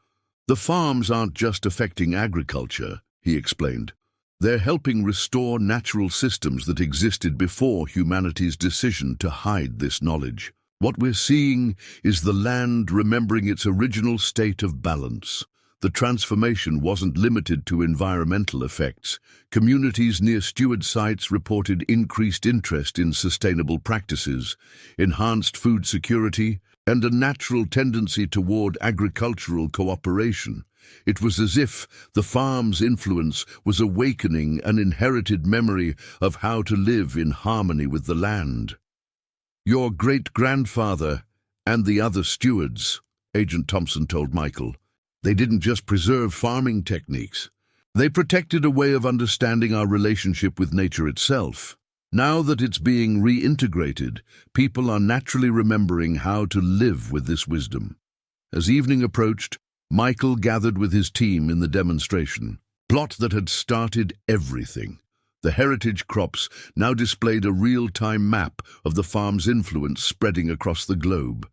"The farms aren't just affecting agriculture," he explained. "They're helping restore natural systems that existed before humanity's decision to hide this knowledge. What we're seeing is the land remembering its original state of balance. The transformation wasn't limited to environmental effects. Communities near steward sites reported increased interest in sustainable practices, enhanced food security, and a natural tendency toward agricultural cooperation. It was as if the farm's influence was awakening an inherited memory of how to live in harmony with the land." "Your great-grandfather and the other stewards," Agent Thompson told Michael, "they didn't just preserve farming techniques. They protected a way of understanding our relationship with nature itself. Now that it's being reintegrated, people are naturally remembering how to live with this wisdom." As evening approached, Michael gathered with his team in the demonstration plot that had started everything. The heritage crops now displayed a real-time map of the farm's influence spreading across the globe.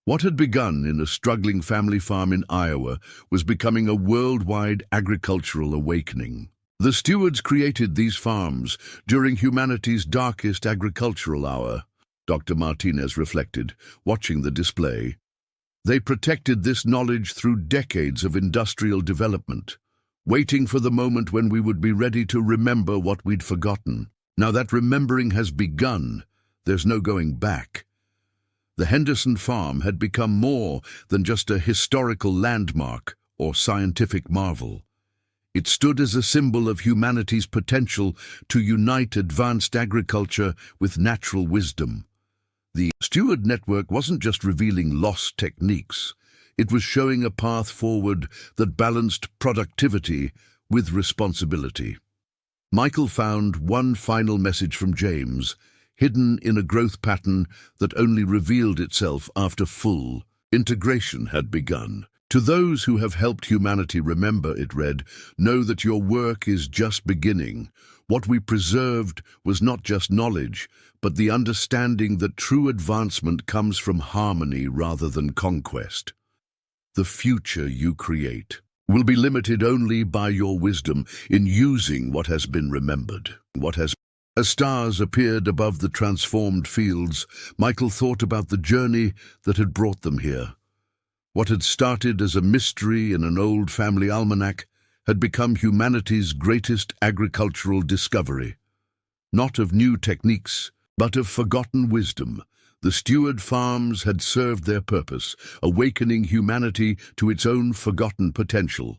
What had begun in a struggling family farm in Iowa was becoming a worldwide agricultural awakening. The stewards created these farms during humanity's darkest agricultural hour, Dr. Martinez reflected, watching the display. They protected this knowledge through decades of industrial development, waiting for the moment when we would be ready to remember what we'd forgotten. Now that remembering has begun, there's no going back. The Henderson Farm had become more than just a historical landmark or scientific marvel. It stood as a symbol of humanity's potential to unite advanced agriculture with natural wisdom. The steward network wasn't just revealing lost techniques. It was showing a path forward that balanced productivity with responsibility. Michael found one final message from James, hidden in a growth pattern that only revealed itself after full integration had begun. "To those who have helped humanity remember," it read, "know that your work is just beginning. What we preserved was not just knowledge, but the understanding that true advancement comes from harmony rather than conquest. The future you create will be limited only by your wisdom in using what has been remembered. As stars appeared above the transformed fields, Michael thought about the journey that had brought them here. What had started as a mystery in an old family almanac had become humanity's greatest agricultural discovery. Not of new techniques, but of forgotten wisdom. The steward farms had served their purpose, awakening humanity to its own forgotten potential.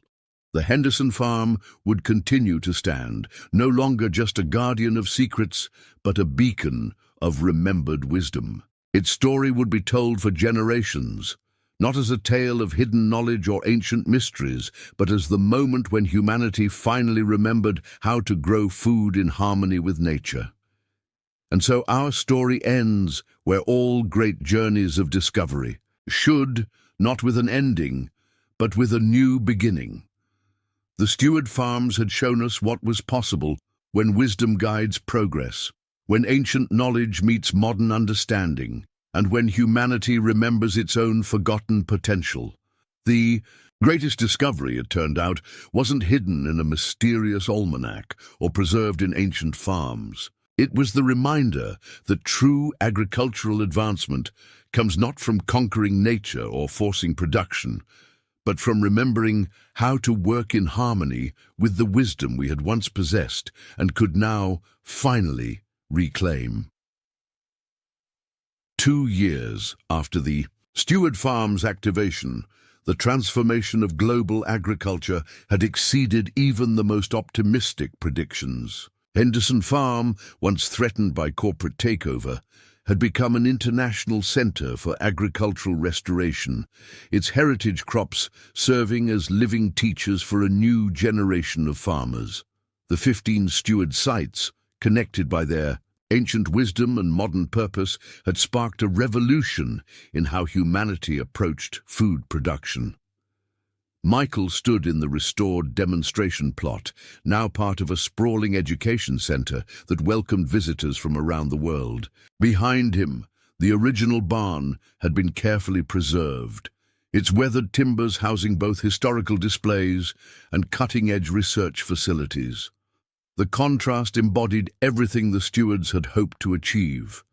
The Henderson Farm would continue to stand, no longer just a guardian of secrets, but a beacon of remembered wisdom. Its story would be told for generations, not as a tale of hidden knowledge or ancient mysteries, but as the moment when humanity finally remembered how to grow food in harmony with nature. And so our story ends where all great journeys of discovery should, not with an ending, but with a new beginning. The steward farms had shown us what was possible when wisdom guides progress, when ancient knowledge meets modern understanding, and when humanity remembers its own forgotten potential. The greatest discovery, it turned out, wasn't hidden in a mysterious almanac or preserved in ancient farms. It was the reminder that true agricultural advancement comes not from conquering nature or forcing production, but from remembering how to work in harmony with the wisdom we had once possessed and could now finally reclaim. 2 years after the Steward Farm's activation, the transformation of global agriculture had exceeded even the most optimistic predictions. Henderson Farm, once threatened by corporate takeover, had become an international center for agricultural restoration, its heritage crops serving as living teachers for a new generation of farmers. The 15 steward sites, connected by their ancient wisdom and modern purpose, had sparked a revolution in how humanity approached food production. Michael stood in the restored demonstration plot, now part of a sprawling education center that welcomed visitors from around the world. Behind him, the original barn had been carefully preserved, its weathered timbers housing both historical displays and cutting-edge research facilities. The contrast embodied everything the stewards had hoped to achieve: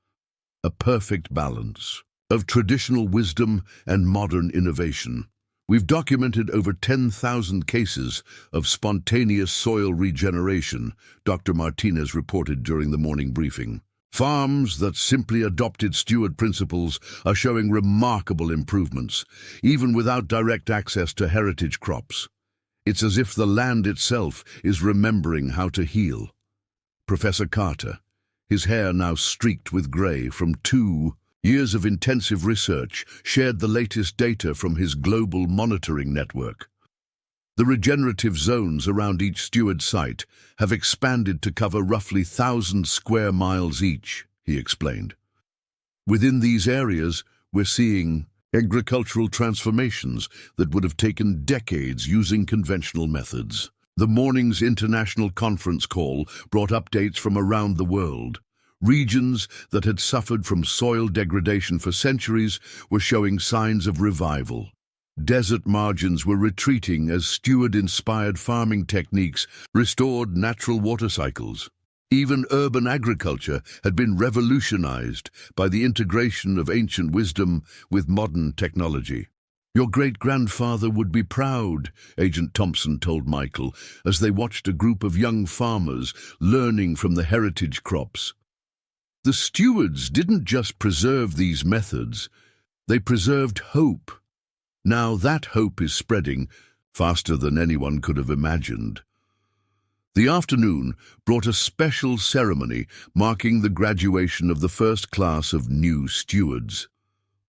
a perfect balance of traditional wisdom and modern innovation. We've documented over 10,000 cases of spontaneous soil regeneration, Dr. Martinez reported during the morning briefing. Farms that simply adopted steward principles are showing remarkable improvements, even without direct access to heritage crops. It's as if the land itself is remembering how to heal. Professor Carter, his hair now streaked with grey from 2 years of intensive research, shared the latest data from his global monitoring network. The regenerative zones around each steward site have expanded to cover roughly 1,000 square miles each, he explained. Within these areas, we're seeing agricultural transformations that would have taken decades using conventional methods. The morning's international conference call brought updates from around the world. Regions that had suffered from soil degradation for centuries were showing signs of revival. Desert margins were retreating as steward-inspired farming techniques restored natural water cycles. Even urban agriculture had been revolutionized by the integration of ancient wisdom with modern technology. "Your great-grandfather would be proud," Agent Thompson told Michael as they watched a group of young farmers learning from the heritage crops. The stewards didn't just preserve these methods, they preserved hope. Now that hope is spreading faster than anyone could have imagined. The afternoon brought a special ceremony marking the graduation of the first class of new stewards.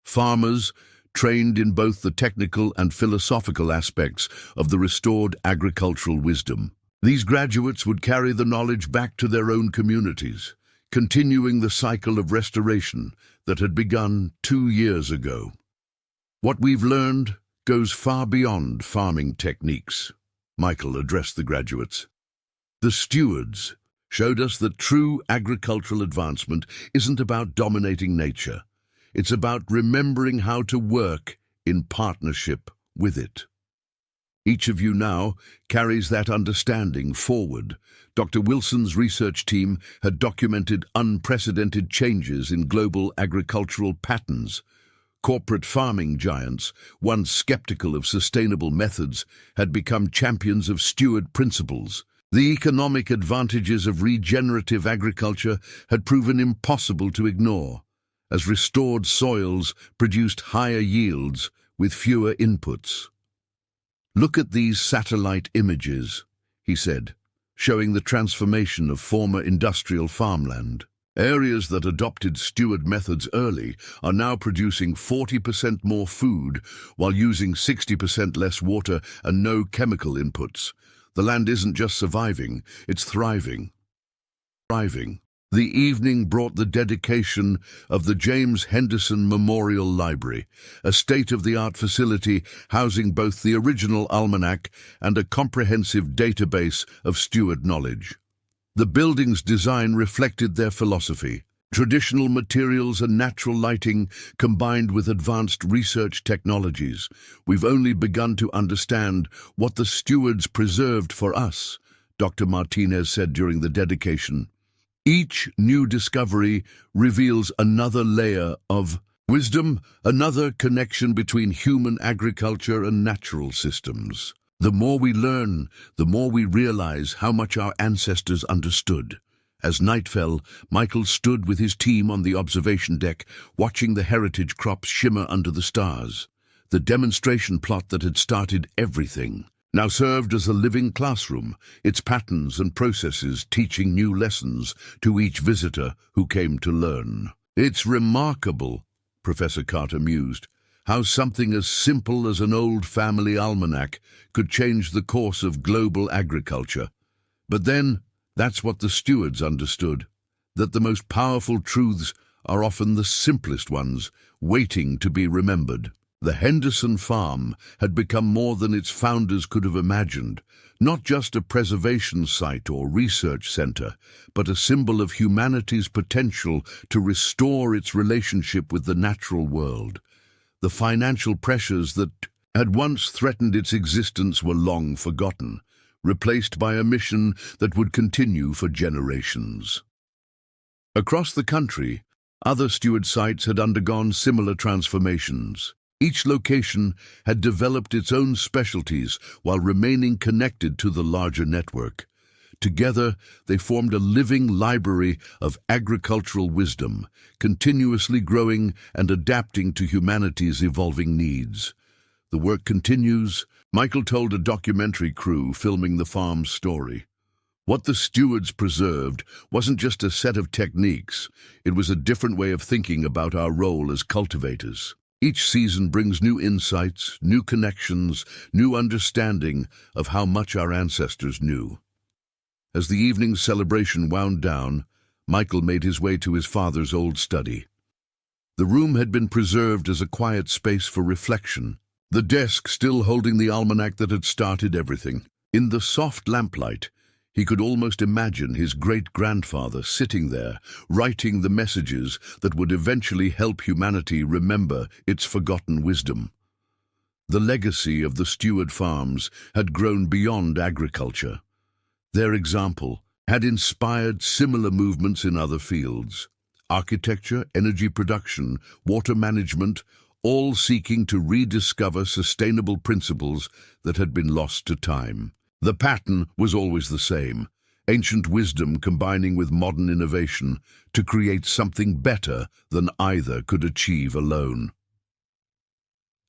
Farmers, trained in both the technical and philosophical aspects of the restored agricultural wisdom. These graduates would carry the knowledge back to their own communities, continuing the cycle of restoration that had begun 2 years ago. "What we've learned goes far beyond farming techniques," Michael addressed the graduates. "The stewards showed us that true agricultural advancement isn't about dominating nature. It's about remembering how to work in partnership with it. Each of you now carries that understanding forward. Dr. Wilson's research team had documented unprecedented changes in global agricultural patterns. Corporate farming giants, once skeptical of sustainable methods, had become champions of steward principles. The economic advantages of regenerative agriculture had proven impossible to ignore, as restored soils produced higher yields with fewer inputs. "Look at these satellite images," he said, showing the transformation of former industrial farmland. Areas that adopted steward methods early are now producing 40% more food while using 60% less water and no chemical inputs. The land isn't just surviving, it's thriving. The evening brought the dedication of the James Henderson Memorial Library, a state-of-the-art facility housing both the original Almanac and a comprehensive database of steward knowledge. The building's design reflected their philosophy. Traditional materials and natural lighting combined with advanced research technologies. "We've only begun to understand what the stewards preserved for us," Dr. Martinez said during the dedication. "Each new discovery reveals another layer of wisdom, another connection between human agriculture and natural systems. The more we learn, the more we realize how much our ancestors understood." As night fell, Michael stood with his team on the observation deck, watching the heritage crops shimmer under the stars. The demonstration plot that had started everything now served as a living classroom, its patterns and processes teaching new lessons to each visitor who came to learn. "It's remarkable," Professor Carter mused, "how something as simple as an old family almanac could change the course of global agriculture. But then, that's what the stewards understood, that the most powerful truths are often the simplest ones, waiting to be remembered." The Henderson Farm had become more than its founders could have imagined, not just a preservation site or research center, but a symbol of humanity's potential to restore its relationship with the natural world. The financial pressures that had once threatened its existence were long forgotten, replaced by a mission that would continue for generations. Across the country, other steward sites had undergone similar transformations. Each location had developed its own specialties while remaining connected to the larger network. Together, they formed a living library of agricultural wisdom, continuously growing and adapting to humanity's evolving needs. The work continues, Michael told a documentary crew filming the farm's story. What the stewards preserved wasn't just a set of techniques, it was a different way of thinking about our role as cultivators. Each season brings new insights, new connections, new understanding of how much our ancestors knew. As the evening's celebration wound down, Michael made his way to his father's old study. The room had been preserved as a quiet space for reflection, the desk still holding the almanac that had started everything. In the soft lamplight, he could almost imagine his great-grandfather sitting there, writing the messages that would eventually help humanity remember its forgotten wisdom. The legacy of the steward farms had grown beyond agriculture. Their example had inspired similar movements in other fields. Architecture, energy production, water management, all seeking to rediscover sustainable principles that had been lost to time. The pattern was always the same, ancient wisdom combining with modern innovation to create something better than either could achieve alone.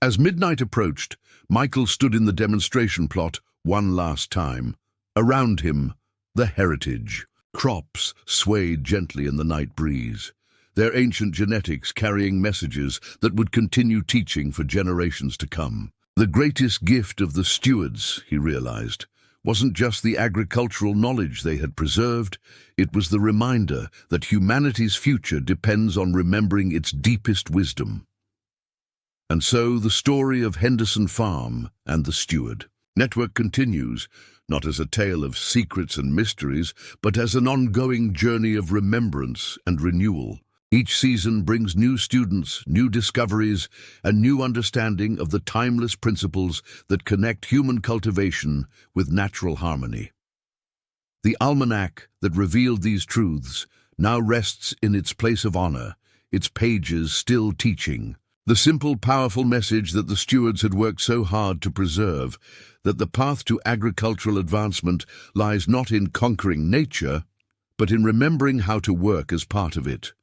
As midnight approached, Michael stood in the demonstration plot one last time. Around him, the heritage. Crops swayed gently in the night breeze, their ancient genetics carrying messages that would continue teaching for generations to come. The greatest gift of the stewards, he realized, wasn't just the agricultural knowledge they had preserved, it was the reminder that humanity's future depends on remembering its deepest wisdom. And so the story of Henderson Farm and the steward. Network continues, not as a tale of secrets and mysteries, but as an ongoing journey of remembrance and renewal. Each season brings new students, new discoveries, and new understanding of the timeless principles that connect human cultivation with natural harmony. The almanac that revealed these truths now rests in its place of honor, its pages still teaching. The simple, powerful message that the stewards had worked so hard to preserve, that the path to agricultural advancement lies not in conquering nature, but in remembering how to work as part of it.